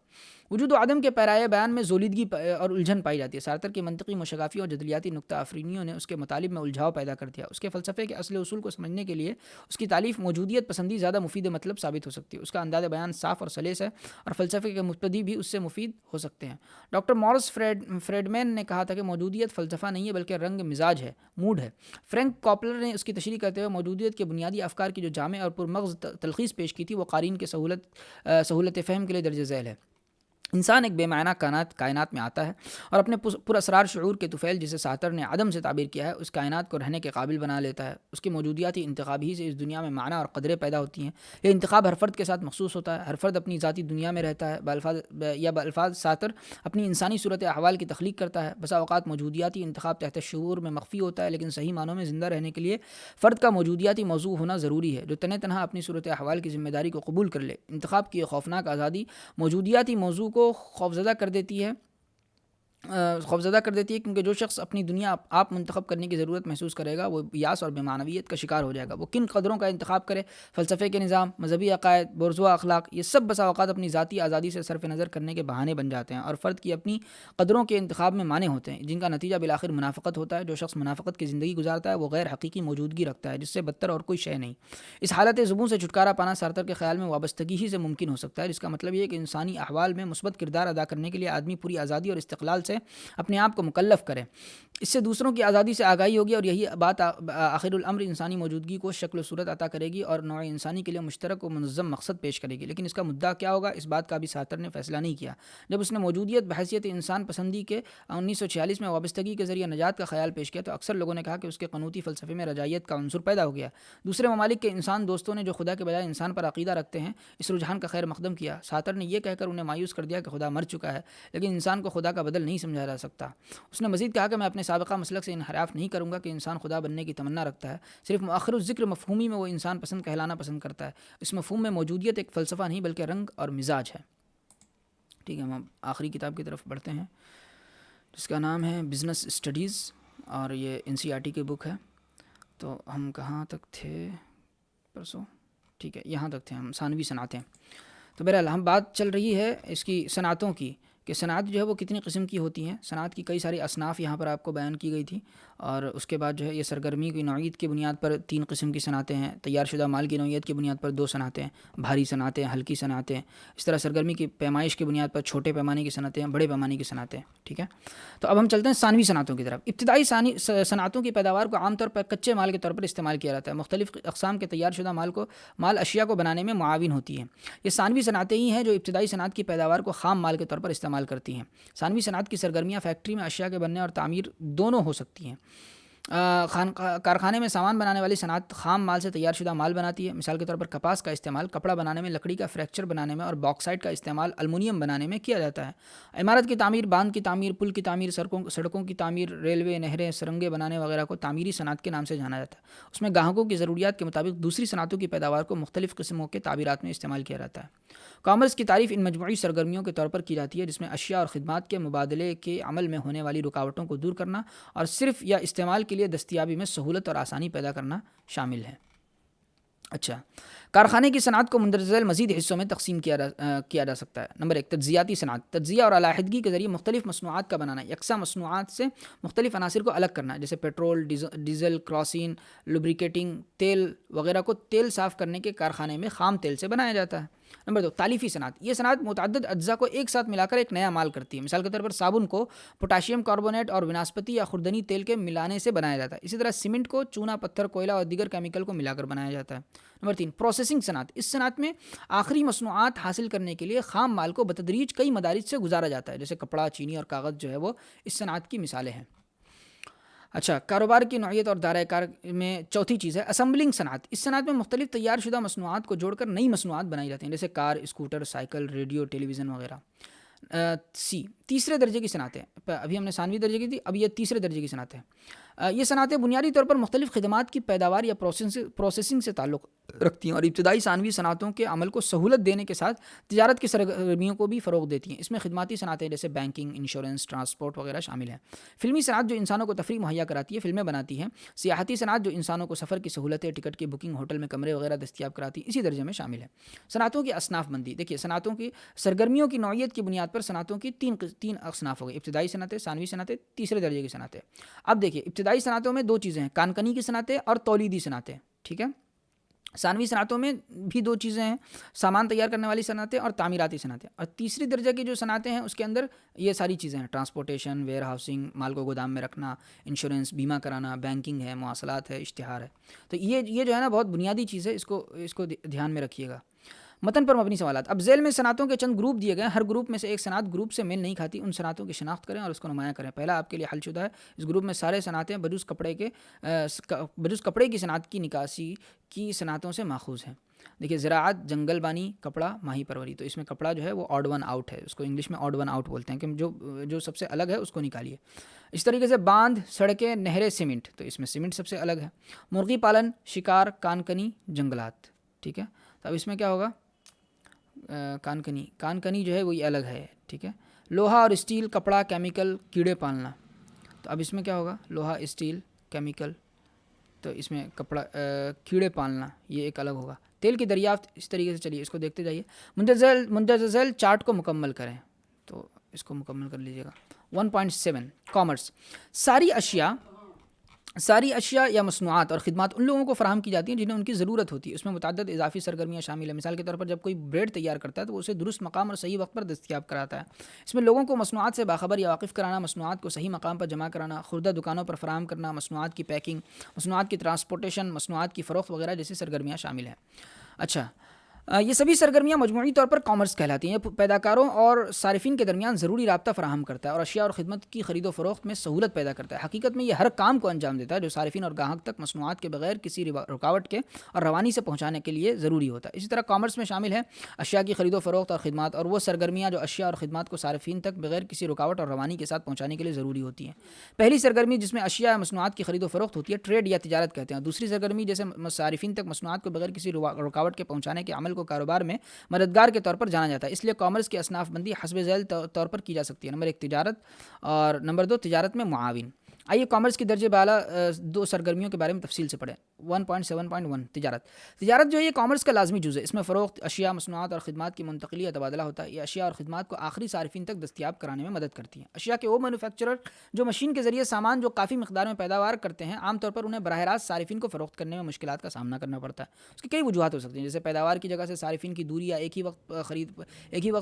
وجود و عدم کے پیرائے بیان میں زولیدگی اور الجھن پائی جاتی ہے۔ سارتر کی منطقی مشغافی اور جدلیاتی نکتہ آفرینیوں نے اس کے مطالب میں الجھاؤ پیدا کر دیا۔ اس کے فلسفے کے اصل اصول کو سمجھنے کے لیے اس کی تالیف موجودیت پسندی زیادہ مفید مطلب ثابت ہو سکتی ہے۔ اس کا انداز بیان صاف اور سلیس ہے اور فلسفے کے مبتدی بھی اس سے مفید ہو سکتے ہیں۔ ڈاکٹر مورس فریڈمین نے کہا تھا کہ موجودیت فلسفہ نہیں ہے بلکہ رنگ مزاج ہے، موڈ ہے۔ فرینک کاپلر نے اس کی تشریح کرتے ہوئے موجودیت کے بنیادی افکار کی جو جامع اور پرمغز تلخیص پیش کی تھی وہ قارئین کے سہولت فہم کے لیے درج ذیل ہے۔ انسان ایک بے معنی کائنات میں آتا ہے اور اپنے پراسرار شعور کے طفیل جسے سارتر نے عدم سے تعبیر کیا ہے اس کائنات کو رہنے کے قابل بنا لیتا ہے۔ اس کی موجودیاتی انتخاب ہی سے اس دنیا میں معنی اور قدریں پیدا ہوتی ہیں۔ یہ انتخاب ہر فرد کے ساتھ مخصوص ہوتا ہے، ہر فرد اپنی ذاتی دنیا میں رہتا ہے، بالفاظ سارتر اپنی انسانی صورت احوال کی تخلیق کرتا ہے۔ بسا اوقات موجودیاتی انتخاب تحت شعور میں مخفی ہوتا ہے، لیکن صحیح معنوں میں زندہ رہنے کے لیے فرد کا موجودیاتی موضوع ہونا ضروری ہے جو تنہا اپنی صورت احوال کی ذمہ داری کو قبول کر لے۔ انتخاب کی خوفناک آزادی موجودیاتی موضوع کو خوفزدہ کر دیتی ہے خوفزدہ کر دیتی ہے، کیونکہ جو شخص اپنی دنیا آپ منتخب کرنے کی ضرورت محسوس کرے گا وہ یاس اور بے معنویت کا شکار ہو جائے گا۔ وہ کن قدروں کا انتخاب کرے، فلسفے کے نظام، مذہبی عقائد، بورژوا اخلاق، یہ سب بسا اوقات اپنی ذاتی آزادی سے صرف نظر کرنے کے بہانے بن جاتے ہیں اور فرد کی اپنی قدروں کے انتخاب میں مانے ہوتے ہیں، جن کا نتیجہ بالآخر منافقت ہوتا ہے۔ جو شخص منافقت کی زندگی گزارتا ہے وہ غیر حقیقی موجودگی رکھتا ہے، جس سے بدتر اور کوئی شے نہیں۔ اس حالت زبوں سے چھٹکارا پانا سارتر کے خیال میں وابستگی ہی سے ممکن ہو سکتا ہے، جس کا مطلب یہ ہے کہ انسانی احوال میں مثبت کردار ادا کرنے کے لیے آدمی پوری آزادی اور استقلال سے اپنے آپ کو مکلف کرے۔ اس سے دوسروں کی آزادی سے آگاہی ہوگی اور یہی بات آخر الامر انسانی موجودگی کو شکل و صورت عطا کرے گی اور نوع انسانی کے لیے مشترک و منظم مقصد پیش کرے گی۔ لیکن اس کا مدعا کیا ہوگا، اس بات کا بھی سارتر نے فیصلہ نہیں کیا۔ جب اس نے موجودیت بحیثیت انسان پسندی کے 1946 میں وابستگی کے ذریعے نجات کا خیال پیش کیا تو اکثر لوگوں نے کہا کہ اس کے قنوتی فلسفے میں رجائیت کا عنصر پیدا ہو گیا۔ دوسرے ممالک کے انسان دوستوں نے جو خدا کے بجائے انسان پر عقیدہ رکھتے ہیں اس رجحان کا خیر مقدم کیا۔ سارتر نے یہ کہہ کر انہیں مایوس کر دیا کہ خدا مر چکا ہے، لیکن انسان کو خدا کا بدل نہیں سمجھا جا سکتا۔ اس نے مزید کہا کہ میں اپنے سابقہ مسلک سے انحراف نہیں کروں گا کہ انسان خدا بننے کی تمنا رکھتا ہے، صرف مؤخر الذکر مفہومی میں وہ انسان پسند کہلانا پسند کرتا ہے۔ اس مفہوم میں موجودیت ایک فلسفہ نہیں بلکہ رنگ اور مزاج ہے۔ ٹھیک ہے، ہم آخری کتاب کی طرف بڑھتے ہیں جس کا نام ہے بزنس اسٹڈیز اور یہ NCERT کی بک ہے۔ تو ہم کہاں تک تھے پرسوں؟ ٹھیک ہے، یہاں تک تھے ہم، ثانوی صنعتیں۔ تو بہرحال ہم بات چل رہی ہے اس کی صنعتوں کی کہ صنعت جو ہے وہ کتنی قسم کی ہوتی ہیں۔ صنعت کی کئی ساری اصناف یہاں پر آپ کو بیان کی گئی تھی، اور اس کے بعد جو ہے یہ سرگرمی کی نوعیت کی بنیاد پر 3 قسم کی صنعتیں ہیں، تیار شدہ مال کی نوعیت کی بنیاد پر 2 صنعتیں، بھاری صنعتیں، ہلکی صنعتیں، اس طرح سرگرمی کی پیمائش کی بنیاد پر چھوٹے پیمانے کی صنعتیں، بڑے پیمانے کی صنعتیں۔ ٹھیک ہے، تو اب ہم چلتے ہیں ثانوی صنعتوں کی طرف۔ ابتدائی صنعتوں کی پیداوار کو عام طور پر کچے مال کے طور پر استعمال کیا جاتا ہے۔ مختلف اقسام کے تیار شدہ مال اشیاء کو بنانے میں معاون ہوتی ہیں۔ یہ ثانوی صنعتیں ہی ہیں جو ابتدائی صنعت کی پیداوار کو خام مال کے طور پر استعمال کرتی ہیں۔ ثانوی صنعت کی سرگرمیاں فیکٹری میں اشیاء کے بننے اور تعمیر دونوں ہو سکتی ہیں۔ کارخانے میں سامان بنانے والی صنعت خام مال سے تیار شدہ مال بناتی ہے۔ مثال کے طور پر کپاس کا استعمال کپڑا بنانے میں، لکڑی کا فریکچر بنانے میں اور باکسائٹ کا استعمال المونیم بنانے میں کیا جاتا ہے۔ عمارت کی تعمیر، باندھ کی تعمیر، پل کی تعمیر، سڑکوں کی تعمیر، ریلوے، نہریں، سرنگیں بنانے وغیرہ کو تعمیری صنعت کے نام سے جانا جاتا ہے۔ اس میں گاہکوں کی ضروریات کے مطابق دوسری صنعتوں کی پیداوار کو مختلف قسموں کے تعبیرات میں استعمال کیا جاتا ہے۔ کامرس کی تعریف ان مجموعی سرگرمیوں کے طور پر کی جاتی ہے جس میں اشیاء اور خدمات کے مبادلے کے عمل میں ہونے والی رکاوٹوں کو دور کرنا اور صرف یا استعمال کے لیے دستیابی میں سہولت اور آسانی پیدا کرنا شامل ہے۔ اچھا، کارخانے کی صنعت کو مندرجہ ذیل مزید حصوں میں تقسیم کیا جا سکتا ہے۔ نمبر 1، تجزیاتی صنعت، تجزیہ اور علیحدگی کے ذریعے مختلف مصنوعات کا بنانا، یکساں مصنوعات سے مختلف عناصر کو الگ کرنا، جیسے پیٹرول، ڈیزل، کراسین، لوبریکیٹنگ تیل وغیرہ کو تیل صاف کرنے کے کارخانے میں خام تیل سے بنایا جاتا ہے۔ نمبر 2، تالیفی صنعت، یہ صنعت متعدد اجزاء کو ایک ساتھ ملا کر ایک نیا مال کرتی ہے۔ مثال کے طور پر صابن کو پوٹاشیم کاربونیٹ اور وناسپتی یا خوردنی تیل کے ملانے سے بنایا جاتا ہے۔ اسی طرح سیمنٹ کو چونا، پتھر، کوئلہ اور دیگر کیمیکل کو ملا کر بنایا جاتا ہے۔ نمبر 3، پروسیسنگ صنعت، اس صنعت میں آخری مصنوعات حاصل کرنے کے لیے خام مال کو بتدریج کئی مدارج سے گزارا جاتا ہے، جیسے کپڑا، چینی اور کاغذ جو ہے وہ اس صنعت کی مثالیں ہیں۔ اچھا، کاروبار کی نوعیت اور دائرۂ کار میں چوتھی چیز ہے اسمبلنگ صنعت۔ اس صنعت میں مختلف تیار شدہ مصنوعات کو جوڑ کر نئی مصنوعات بنائی جاتی ہیں، جیسے کار، اسکوٹر، سائیکل، ریڈیو، ٹیلی ویژن وغیرہ۔ تیسرے درجے کی صنعتیں، ابھی ہم نے ثانوی درجے کی تھی، اب یہ تیسرے درجے کی صنعتیں۔ یہ صنعتیں بنیادی طور پر مختلف خدمات کی پیداوار یا پروسیسنگ سے تعلق رکھتی ہیں اور ابتدائی ثانوی صنعتوں کے عمل کو سہولت دینے کے ساتھ تجارت کی سرگرمیوں کو بھی فروغ دیتی ہیں۔ اس میں خدماتی صنعتیں جیسے بینکنگ، انشورنس، ٹرانسپورٹ وغیرہ شامل ہیں۔ فلمی صنعت جو انسانوں کو تفریح مہیا کراتی ہے، فلمیں بناتی ہے۔ سیاحتی صنعت جو انسانوں کو سفر کی سہولتیں، ٹکٹ کی بکنگ، ہوٹل میں کمرے وغیرہ دستیاب کراتی ہے، اسی درجے میں شامل ہے۔ صنعتوں کی اصناف بندی، دیکھیے صنعتوں کی سرگرمیوں کی نوعیت کی بنیاد پر صنعتوں کی تین اصناف ہو گئی، ابتدائی صنعتیں، ثانوی صنعتیں، تیسرے درجے کی صنعتیں۔ اب دیکھیے ابتدائی صنعتوں میں 2 چیزیں ہیں، کانکنی کی صنعتیں اور تولیدی صنعتیں۔ ٹھیک ہے، ثانوی صنعتوں میں بھی 2 چیزیں ہیں، سامان تیار کرنے والی صنعتیں اور تعمیراتی صنعتیں۔ اور تیسری درجے کی جو صنعتیں ہیں اس کے اندر یہ ساری چیزیں ہیں، ٹرانسپورٹیشن، ویئر ہاؤسنگ، مال کو گودام میں رکھنا، انشورنس، بیمہ کرانا، بینکنگ ہے، مواصلات ہے، اشتہار ہے۔ تو یہ جو ہے نا بہت بنیادی چیز ہے، اس کو دھیان میں رکھیے گا۔ متن پر مبنی سوالات، اب ذیل میں صنعتوں کے چند گروپ دیے گئے، ہر گروپ میں سے ایک صنعت گروپ سے میل نہیں کھاتی، ان صنعتوں کی شناخت کریں اور اس کو نمایاں کریں۔ پہلا آپ کے لیے حل شدہ ہے، اس گروپ میں سارے صنعتیں بجز کپڑے کی صنعت کی نکاسی کی صنعتوں سے ماخوذ ہیں۔ دیکھیے زراعت، جنگل بانی، کپڑا، ماہی پروری، تو اس میں کپڑا جو ہے وہ آڈ ون آؤٹ ہے، اس کو انگلش میں آڈ ون آؤٹ بولتے ہیں کہ جو سب سے الگ ہے اس کو نکالیے۔ اس طریقے سے باندھ، سڑکیں، نہریں، سیمنٹ، تو اس میں سیمنٹ سب سے الگ ہے۔ مرغی پالن، شکار، کانکنی، جنگلات۔ ٹھیک ہے، تو اب اس میں کیا ہوگا، کانکنی جو ہے وہی الگ ہے۔ ٹھیک ہے، لوہا اور اسٹیل، کپڑا، کیمیکل، کیڑے پالنا. تو اب اس میں کیا ہوگا؟ لوہا، اسٹیل، کیمیکل، تو اس میں کپڑا، کیڑے پالنا یہ ایک الگ ہوگا. تیل کی دریافت اس طریقے سے. چلیے اس کو دیکھتے جائیے. مندرجہ ذیل چارٹ کو مکمل کریں. تو اس کو مکمل کر لیجیے گا. 1.7 کامرس. ساری اشیاء یا مصنوعات اور خدمات ان لوگوں کو فراہم کی جاتی ہیں جنہیں ان کی ضرورت ہوتی ہے. اس میں متعدد اضافی سرگرمیاں شامل ہیں. مثال کے طور پر جب کوئی بریڈ تیار کرتا ہے تو وہ اسے درست مقام اور صحیح وقت پر دستیاب کراتا ہے. اس میں لوگوں کو مصنوعات سے باخبر یا واقف کرانا، مصنوعات کو صحیح مقام پر جمع کرانا، خوردہ دکانوں پر فراہم کرنا، مصنوعات کی پیکنگ، مصنوعات کی ٹرانسپورٹیشن، مصنوعات کی فروخت وغیرہ جیسی سرگرمیاں شامل ہیں. اچھا، یہ سبھی سرگرمیاں مجموعی طور پر کامرس کہلاتی ہیں. یہ پیداکاروں اور صارفین کے درمیان ضروری رابطہ فراہم کرتا ہے اور اشیاء اور خدمت کی خرید و فروخت میں سہولت پیدا کرتا ہے. حقیقت میں یہ ہر کام کو انجام دیتا ہے جو صارفین اور گاہک تک مصنوعات کے بغیر کسی رکاوٹ کے اور روانی سے پہنچانے کے لیے ضروری ہوتا ہے. اسی طرح کامرس میں شامل ہے اشیاء کی خرید و فروخت اور خدمات اور وہ سرگرمیاں جو اشیاء اور خدمات کو صارفین تک بغیر کسی رکاوٹ اور روانی کے ساتھ پہنچانے کے لیے ضروری ہوتی ہیں. پہلی سرگرمی جس میں اشیاء یا مصنوعات کی خرید و فروخت ہوتی ہے ٹریڈ یا تجارت کہتے ہیں. دوسری سرگرمی جیسے صارفین تک مصنوعات کو بغیر کسی رکاوٹ کے پہنچانے کے عمل کو کاروبار میں مددگار کے طور پر جانا جاتا ہے. اس لیے کامرس کی اصناف بندی حسب ذیل طور پر کی جا سکتی ہے. نمبر 1 تجارت اور نمبر 2 تجارت میں معاون. آئیے کامرس کی درجے بالا دو سرگرمیوں کے بارے میں تفصیل سے پڑھیں. 1.7.1 تجارت جو ہے یہ کامرس کا لازمی جزء ہے. اس میں فروخت، اشیاء، مصنوعات اور خدمات کی منتقلی یا تبادلہ ہوتا ہے. یہ اشیاء اور خدمات کو آخری صارفین تک دستیاب کرانے میں مدد کرتی ہیں. اشیاء کے وہ مینوفیکچرر جو مشین کے ذریعے سامان جو کافی مقدار میں پیداوار کرتے ہیں، عام طور پر انہیں براہ راست صارفین کو فروخت کرنے میں مشکلات کا سامنا کرنا پڑتا ہے. اس کی کئی وجوہات ہو سکتی ہیں، جیسے پیداوار کی جگہ سے صارفین کی دوری یا ایک ہی وقت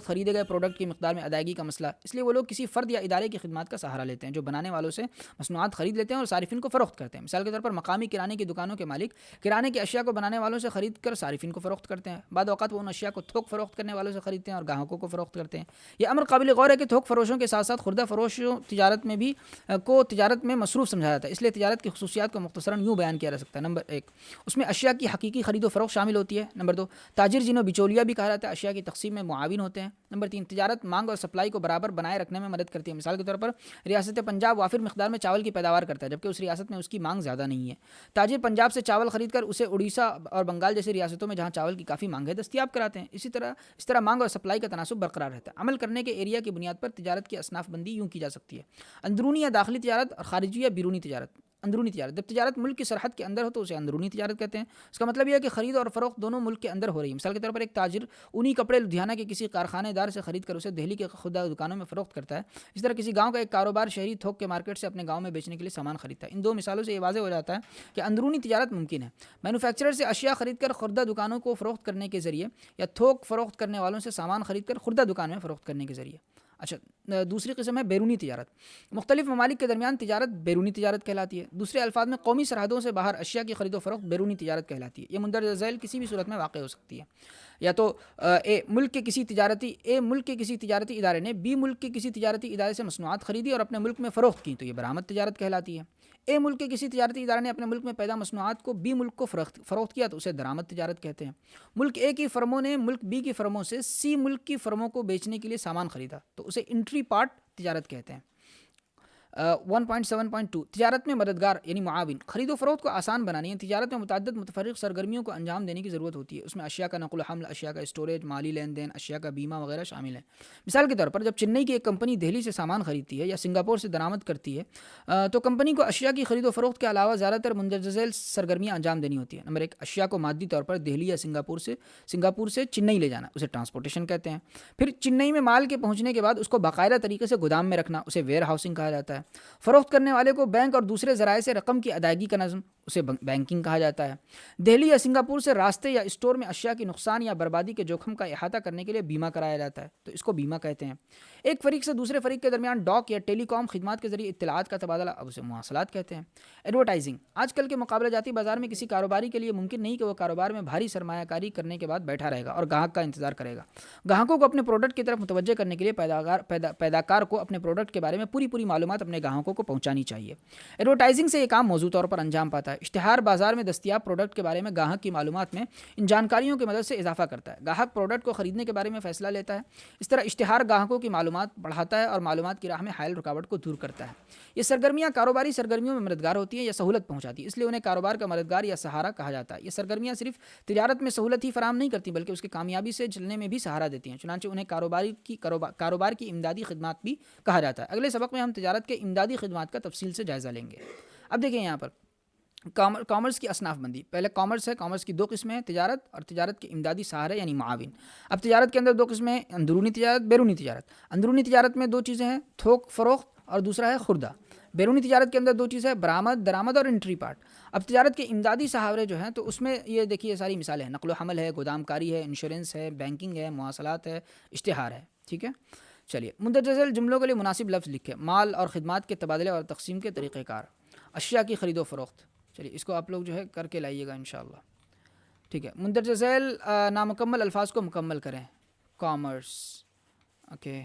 خریدے گئے پروڈکٹ کی مقدار میں ادائیگی کا مسئلہ. اس لیے وہ لوگ کسی فرد یا ادارے کی خدمات کا سہارا لیتے ہیں جو بنانے والوں سے مصنوعات خرید لیتے ہیں اور صارفین کو فروخت کرتے ہیں. مثال کے طور پر مقامی کرانے کی دکانوں کے مالک کرانے کی اشیاء کو بنانے والوں سے خرید کر صارفین کو فروخت کرتے ہیں. بعض اوقات وہ ان اشیاء کو تھوک فروخت کرنے والوں سے خریدتے ہیں اور گاہکوں کو فروخت کرتے ہیں. یہ امر قابل غور ہے کہ تھوک فروشوں کے ساتھ ساتھ خوردہ فروشوں تجارت میں مصروف سمجھا جاتا ہے. اس لیے تجارت کی خصوصیات کو مختصراً یوں بیان کیا جا سکتا ہے. نمبر 1 اس میں اشیاء کی حقیقی خرید و فروخت شامل ہوتی ہے. نمبر 2 تاجر جنہیں بچولیا بھی کہا جاتا ہے اشیاء کی تقسیم میں معاون ہوتے ہیں. نمبر 3 تجارت مانگ اور سپلائی کو برابر بنائے رکھنے میں مدد کرتی ہے. مثال کے طور پر ریاست پنجاب وافر مقدار میں چاول کی پیداوار کرتا ہے جبکہ اس ریاست میں اس کی مانگ زیادہ نہیں ہے. تاجر پنجاب سے چاول خرید کر اسے اڑیسہ اور بنگال جیسی ریاستوں میں جہاں چاول کی کافی مانگ ہے دستیاب کراتے ہیں. اس طرح مانگ اور سپلائی کا تناسب برقرار رہتا ہے. عمل کرنے کے ایریا کی بنیاد پر تجارت کی اصناف بندی یوں کی جا سکتی ہے: اندرونی یا داخلی تجارت اور خارجی یا بیرونی تجارت. اندرونی تجارت جب تجارت ملک کی سرحد کے اندر ہو تو اسے اندرونی تجارت کہتے ہیں. اس کا مطلب یہ ہے کہ خرید اور فروخت دونوں ملک کے اندر ہو رہی ہے. مثال کے طور پر ایک تاجر اونی کپڑے لدھیانہ کے کسی کارخانے دار سے خرید کر اسے دہلی کے خوردہ دکانوں میں فروخت کرتا ہے. اس طرح کسی گاؤں کا ایک کاروبار شہری تھوک کے مارکیٹ سے اپنے گاؤں میں بیچنے کے لیے سامان خریدتا ہے. ان دو مثالوں سے یہ واضح ہو جاتا ہے کہ اندرونی تجارت ممکن ہے مینوفیکچرر سے اشیاء خرید کر خوردہ دکانوں کو فروخت کرنے کے ذریعے یا تھوک فروخت کرنے والوں سے سامان خرید کر خوردہ دکان میں فروخت کرنے کے ذریعے. اچھا، دوسری قسم ہے بیرونی تجارت. مختلف ممالک کے درمیان تجارت بیرونی تجارت کہلاتی ہے. دوسرے الفاظ میں قومی سرحدوں سے باہر اشیاء کی خرید و فروخت بیرونی تجارت کہلاتی ہے. یہ مندرجہ ذیل کسی بھی صورت میں واقع ہو سکتی ہے. یا تو ملک کے کسی تجارتی ادارے نے بی ملک کے کسی تجارتی ادارے سے مصنوعات خریدی اور اپنے ملک میں فروخت کی تو یہ برآمد تجارت کہلاتی ہے. ملک کے کسی تجارتی ادارے نے اپنے ملک میں پیدا مصنوعات کو بی ملک کو فروخت کیا تو اسے درآمد تجارت کہتے ہیں. ملک اے کی فرموں نے ملک بی کی فرموں سے سی ملک کی فرموں کو بیچنے کے لیے سامان خریدا تو اسے انٹری پارٹ تجارت کہتے ہیں. 1.7.2 تجارت میں مددگار یعنی معاون. خرید و فروخت کو آسان بنانی ہے. تجارت میں متعدد متفرق سرگرمیوں کو انجام دینے کی ضرورت ہوتی ہے. اس میں اشیاء کا نقل و حمل، اشیاء کا اسٹوریج، مالی لین دین، اشیاء کا بیمہ وغیرہ شامل ہیں. مثال کے طور پر جب چنئی کی ایک کمپنی دہلی سے سامان خریدتی ہے یا سنگاپور سے درآمد کرتی ہے تو کمپنی کو اشیاء کی خرید و فروخت کے علاوہ زیادہ تر مندرجہ ذیل سرگرمیاں انجام دینی ہوتی ہیں. نمبر 1 اشیاء کو مادی طور پر دہلی یا سنگاپور سے چنئی لے جانا، اسے ٹرانسپورٹیشن کہتے ہیں. پھر چنئی میں مال کے پہنچنے کے بعد اس کو باقاعدہ طریقے سے گودام میں رکھنا، اسے ویئر ہاؤسنگ کہا جاتا ہے. فروخت کرنے والے کو بینک اور دوسرے ذرائع سے رقم کی ادائیگی کا نظم، اسے بینکنگ کہا جاتا ہے. دہلی یا سنگاپور سے راستے یا اسٹور میں اشیاء کی نقصان یا بربادی کے جوخم کا احاطہ کرنے کے لیے بیمہ کرایا جاتا ہے تو اس کو بیمہ کہتے ہیں. ایک فریق سے دوسرے فریق کے درمیان ڈاک یا ٹیلی کام خدمات کے ذریعے اطلاعات کا تبادلہ، اب اسے مواصلات کہتے ہیں. ایڈورٹائزنگ آج کل کے مقابلہ جاتی بازار میں کسی کاروباری کے لیے ممکن نہیں کہ وہ کاروبار میں بھاری سرمایہ کاری کرنے کے بعد بیٹھا رہے گا اور گاہک کا انتظار کرے گا. گاہکوں کو اپنے پروڈکٹ کی طرف متوجہ کرنے کے لیے پیداکار کو اپنے پروڈکٹ کے بارے میں پوری معلومات اپنے اپنے گاہکوں کو پہنچانی چاہیے۔ ایڈورٹائزنگ سے یہ کام موضوع طور پر انجام پاتا ہے۔ اشتہار بازار میں دستیاب پروڈکٹ کے بارے میں گاہک کی معلومات میں ان جانکاریوں کی مدد سے اضافہ کرتا ہے۔ گاہک پروڈکٹ کو خریدنے کے بارے میں فیصلہ لیتا ہے۔ اس طرح اشتہار گاہکوں کی معلومات بڑھاتا ہے اور معلومات کی راہ میں حائل رکاوٹ کو دور کرتا ہے۔ یہ سرگرمیاں کاروباری سرگرمیوں میں مددگار ہوتی ہیں یا سہولت پہنچاتی ہیں، اس لیے انہیں کاروبار کا مددگار یا سہارا کہا جاتا ہے۔ یہ سرگرمیاں صرف تجارت میں سہولت ہی فراہم نہیں کرتی بلکہ اس کی کامیابی سے چلنے میں بھی سہارا دیتی ہیں، چنانچہ انہیں کاروبار کی امدادی خدمات بھی کہا جاتا ہے۔ اگلے سبق میں ہم تجارت کے امدادی خدمات کا تفصیل سے جائزہ لیں گے۔ اب دیکھیں یہاں پر کامرس کی اصناف بندی۔ پہلے کامرس ہے، کامرس کی دو قسمیں ہیں، تجارت اور تجارت کے امدادی سہارے یعنی معاون۔ اب تجارت کے اندر دو قسمیں ہیں، اندرونی تجارت، بیرونی تجارت۔ اندرونی تجارت میں دو چیزیں ہیں، تھوک فروخت اور دوسرا ہے خوردہ۔ بیرونی تجارت کے اندر دو چیزیں ہیں، برآمد درآمد اور انٹری پارٹ۔ اب تجارت کے امدادی سہارے جو ہیں تو اس میں یہ دیکھیے ساری مثالیں ہیں، نقل و حمل ہے، گودام کاری ہے، انشورنس ہے، بینکنگ ہے، مواصلات ہے، اشتہار ہے، ٹھیک ہے۔ چلیے مندرجہ ذیل جملوں کے لیے مناسب لفظ لکھیں۔ مال اور خدمات کے تبادلے اور تقسیم کے طریقہ کار، اشیاء کی خرید و فروخت۔ چلیے اس کو آپ لوگ جو ہے کر کے لائیے گا انشاءاللہ، ٹھیک ہے۔ مندرجہ ذیل نامکمل الفاظ کو مکمل کریں۔ کامرس، اوکے،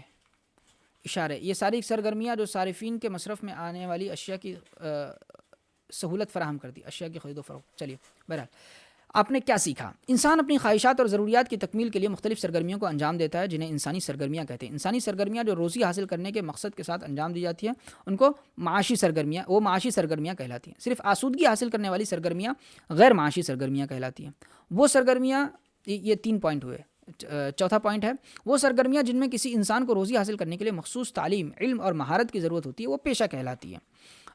اشارے، یہ ساری سرگرمیاں جو صارفین کے مصرف میں آنے والی اشیاء کی سہولت فراہم کرتی، اشیاء کی خرید و فروخت۔ چلیے بہرحال آپ نے کیا سیکھا؟ انسان اپنی خواہشات اور ضروریات کی تکمیل کے لیے مختلف سرگرمیوں کو انجام دیتا ہے جنہیں انسانی سرگرمیاں کہتے ہیں۔ انسانی سرگرمیاں جو روزی حاصل کرنے کے مقصد کے ساتھ انجام دی جاتی ہیں ان کو معاشی سرگرمیاں کہلاتی ہیں۔ صرف آسودگی حاصل کرنے والی سرگرمیاں غیر معاشی سرگرمیاں کہلاتی ہیں۔ وہ سرگرمیاں، یہ 3 پوائنٹ ہوئے، چوتھا پوائنٹ ہے وہ سرگرمیاں جن میں کسی انسان کو روزی حاصل کرنے کے لیے مخصوص تعلیم، علم اور مہارت کی ضرورت ہوتی ہے وہ پیشہ کہلاتی ہیں۔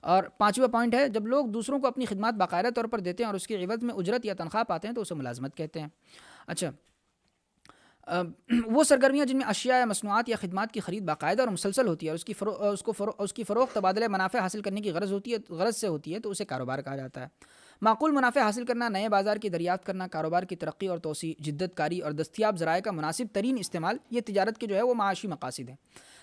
اور 5واں پوائنٹ ہے جب لوگ دوسروں کو اپنی خدمات باقاعدہ طور پر دیتے ہیں اور اس کے عوض میں اجرت یا تنخواہ پاتے ہیں تو اسے ملازمت کہتے ہیں۔ اچھا، وہ سرگرمیاں جن میں اشیاء یا مصنوعات یا خدمات کی خرید باقاعدہ اور مسلسل ہوتی ہے اور اس کی فروخت تبادلہ منافع حاصل کرنے کی غرض سے ہوتی ہے تو اسے کاروبار کہا جاتا ہے۔ معقول منافع حاصل کرنا، نئے بازار کی دریافت کرنا، کاروبار کی ترقی اور توسیع، جدت کاری اور دستیاب ذرائع کا مناسب ترین استعمال، یہ تجارت کے جو ہے وہ معاشی مقاصد ہیں۔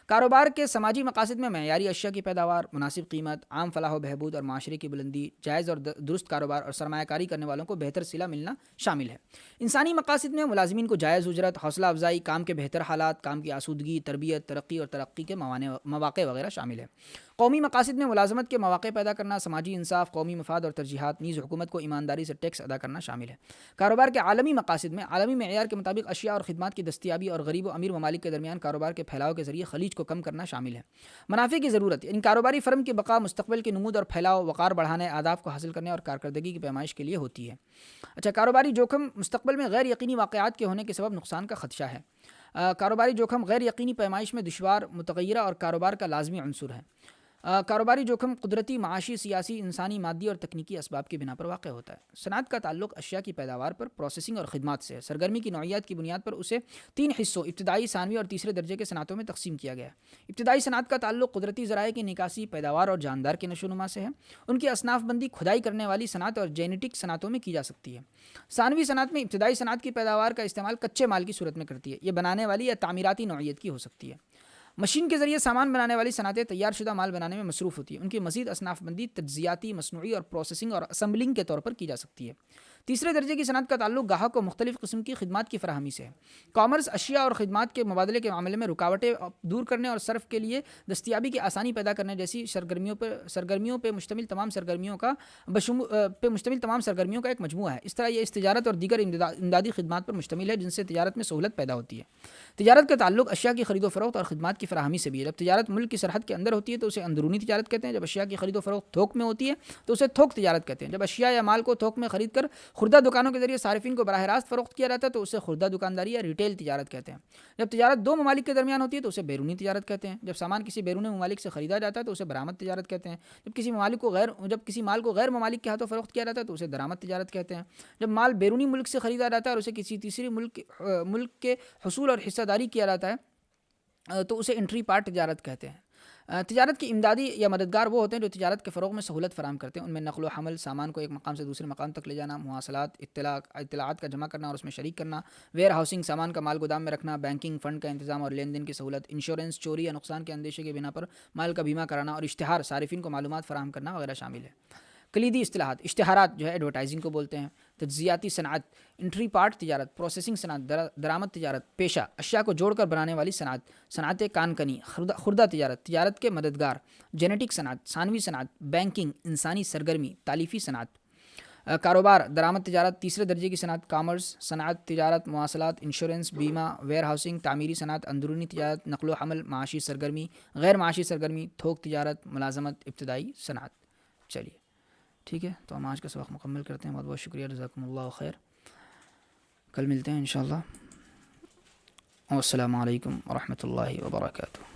کاروبار کے سماجی مقاصد میں معیاری اشیاء کی پیداوار، مناسب قیمت، عام فلاح و بہبود اور معاشرے کی بلندی، جائز اور درست کاروبار اور سرمایہ کاری کرنے والوں کو بہتر صلہ ملنا شامل ہے۔ انسانی مقاصد میں ملازمین کو جائز اجرت، حوصلہ افزائی، کام کے بہتر حالات، کام کی آسودگی، تربیت، ترقی اور ترقی کے مواقع وغیرہ شامل ہے۔ قومی مقاصد میں ملازمت کے مواقع پیدا کرنا، سماجی انصاف، قومی مفاد اور ترجیحات، نیز حکومت کو ایمانداری سے ٹیکس ادا کرنا شامل ہے۔ کاروبار کے عالمی مقاصد میں عالمی معیار کے مطابق اشیاء اور خدمات کی دستیابی اور غریب و امیر ممالک کے درمیان کاروبار کے پھیلاؤ کے ذریعے خلیج کو کم کرنا شامل ہے۔ منافع کی ضرورت، ان کاروباری فرم کی بقا مستقبل کی نمود اور پھیلاؤ، وقار بڑھانے، اہداف کو حاصل کرنے اور کارکردگی کی پیمائش کے لیے ہوتی ہے۔ اچھا، کاروباری جوخم، مستقبل میں غیر یقینی واقعات کے ہونے کے سبب نقصان کا خدشہ ہے۔ کاروباری جوخم غیر یقینی پیمائش میں دشوار، متغیرہ اور کاروبار کا لازمی عنصر ہے۔ کاروباری جوخم قدرتی، معاشی، سیاسی، انسانی، مادی اور تکنیکی اسباب کی بنا پر واقع ہوتا ہے۔ صنعت کا تعلق اشیاء کی پیداوار پر، پروسیسنگ اور خدمات سے ہے۔ سرگرمی کی نوعیت کی بنیاد پر اسے 3 حصوں، ابتدائی، ثانوی اور تیسرے درجے کے صنعتوں میں تقسیم کیا گیا ہے۔ ابتدائی صنعت کا تعلق قدرتی ذرائع کی نکاسی، پیداوار اور جاندار کے نشو و نما سے ہے۔ ان کی اصناف بندی کھدائی کرنے والی صنعت اور جینیٹک صنعتوں میں کی جا سکتی ہے۔ ثانوی صنعت میں ابتدائی صنعت کی پیداوار کا استعمال کچے مال کی صورت میں کرتی ہے، یہ بنانے والی یا تعمیراتی نوعیت کی ہو سکتی ہے۔ مشین کے ذریعے سامان بنانے والی صنعتیں تیار شدہ مال بنانے میں مصروف ہوتی ہیں۔ ان کی مزید اصناف بندی تجزیاتی، مصنوعی اور پروسیسنگ اور اسمبلنگ کے طور پر کی جا سکتی ہے۔ تیسرے درجے کی صنعت کا تعلق گاہک کو مختلف قسم کی خدمات کی فراہمی سے ہے۔ کامرس اشیاء اور خدمات کے مبادلے کے معاملے میں رکاوٹیں دور کرنے اور صرف کے لیے دستیابی کی آسانی پیدا کرنے جیسی سرگرمیوں پہ مشتمل تمام سرگرمیوں کا ایک مجموعہ ہے۔ اس طرح یہ اس تجارت اور دیگر امدادی خدمات پر مشتمل ہے جن سے تجارت میں سہولت پیدا ہوتی ہے۔ تجارت کا تعلق اشیاء کی خرید و فروخت اور خدمات کی فراہمی سے بھی ہے۔ جب تجارت ملک کی سرحد کے اندر ہوتی ہے تو اسے اندرونی تجارت کہتے ہیں۔ جب اشیاء کی خرید و فروخت تھوک میں ہوتی ہے تو اسے تھوک تجارت کہتے ہیں۔ جب اشیاء یا مال کو تھوک میں خرید کر خوردہ دکانوں کے ذریعے صارفین کو براہ راست فروخت کیا جاتا ہے تو اسے خوردہ دکانداری یا ریٹیل تجارت کہتے ہیں۔ جب تجارت 2 ممالک کے درمیان ہوتی ہے تو اسے بیرونی تجارت کہتے ہیں۔ جب سامان کسی بیرونی ممالک سے خریدا جاتا ہے تو اسے برآمد تجارت کہتے ہیں۔ جب کسی مال کو غیر ممالک کے ہاتھوں فروخت کیا جاتا ہے تو اسے درآمد تجارت کہتے ہیں۔ جب مال بیرونی ملک سے خریدا جاتا ہے اور اسے کسی تیسری ملک کے حصول اور حصہ داری کیا جاتا ہے تو اسے انٹری پارٹ تجارت کہتے ہیں۔ تجارت کی امدادی یا مددگار وہ ہوتے ہیں جو تجارت کے فروغ میں سہولت فراہم کرتے ہیں۔ ان میں نقل و حمل، سامان کو ایک مقام سے دوسرے مقام تک لے جانا، مواصلات، اطلاعات کا جمع کرنا اور اس میں شریک کرنا، ویئر ہاؤسنگ، سامان کا مال گودام میں رکھنا، بینکنگ، فنڈ کا انتظام اور لین دین کی سہولت، انشورنس، چوری یا نقصان کے اندیشے کے بنا پر مال کا بیمہ کرانا اور اشتہار، صارفین کو معلومات فراہم کرنا وغیرہ شامل ہے۔ کلیدی اصطلاحات: اشتہارات جو ہے ایڈورٹائزنگ کو بولتے ہیں، تجزیاتی صنعت، انٹری پارٹ تجارت، پروسیسنگ صنعت، درآمد تجارت، پیشہ، اشیاء کو جوڑ کر بنانے والی صنعت، صنعت کان کنی، خوردہ تجارت، تجارت کے مددگار، جینیٹک صنعت، ثانوی صنعت، بینکنگ، انسانی سرگرمی، تالیفی صنعت، کاروبار، درآمد تجارت، تیسرے درجے کی صنعت، کامرس، صنعت تجارت، مواصلات، انشورنس، بیمہ، ویئر ہاؤسنگ، تعمیری صنعت، اندرونی تجارت، نقل و حمل، معاشی سرگرمی، غیر معاشی سرگرمی، تھوک تجارت، ملازمت، ابتدائی صنعت۔ چلیے ٹھیک ہے، تو ہم آج کا سبق مکمل کرتے ہیں۔ بہت بہت شکریہ، جزاکم اللہ خیر، کل ملتے ہیں انشاءاللہ، والسلام علیکم ورحمۃ اللہ وبرکاتہ۔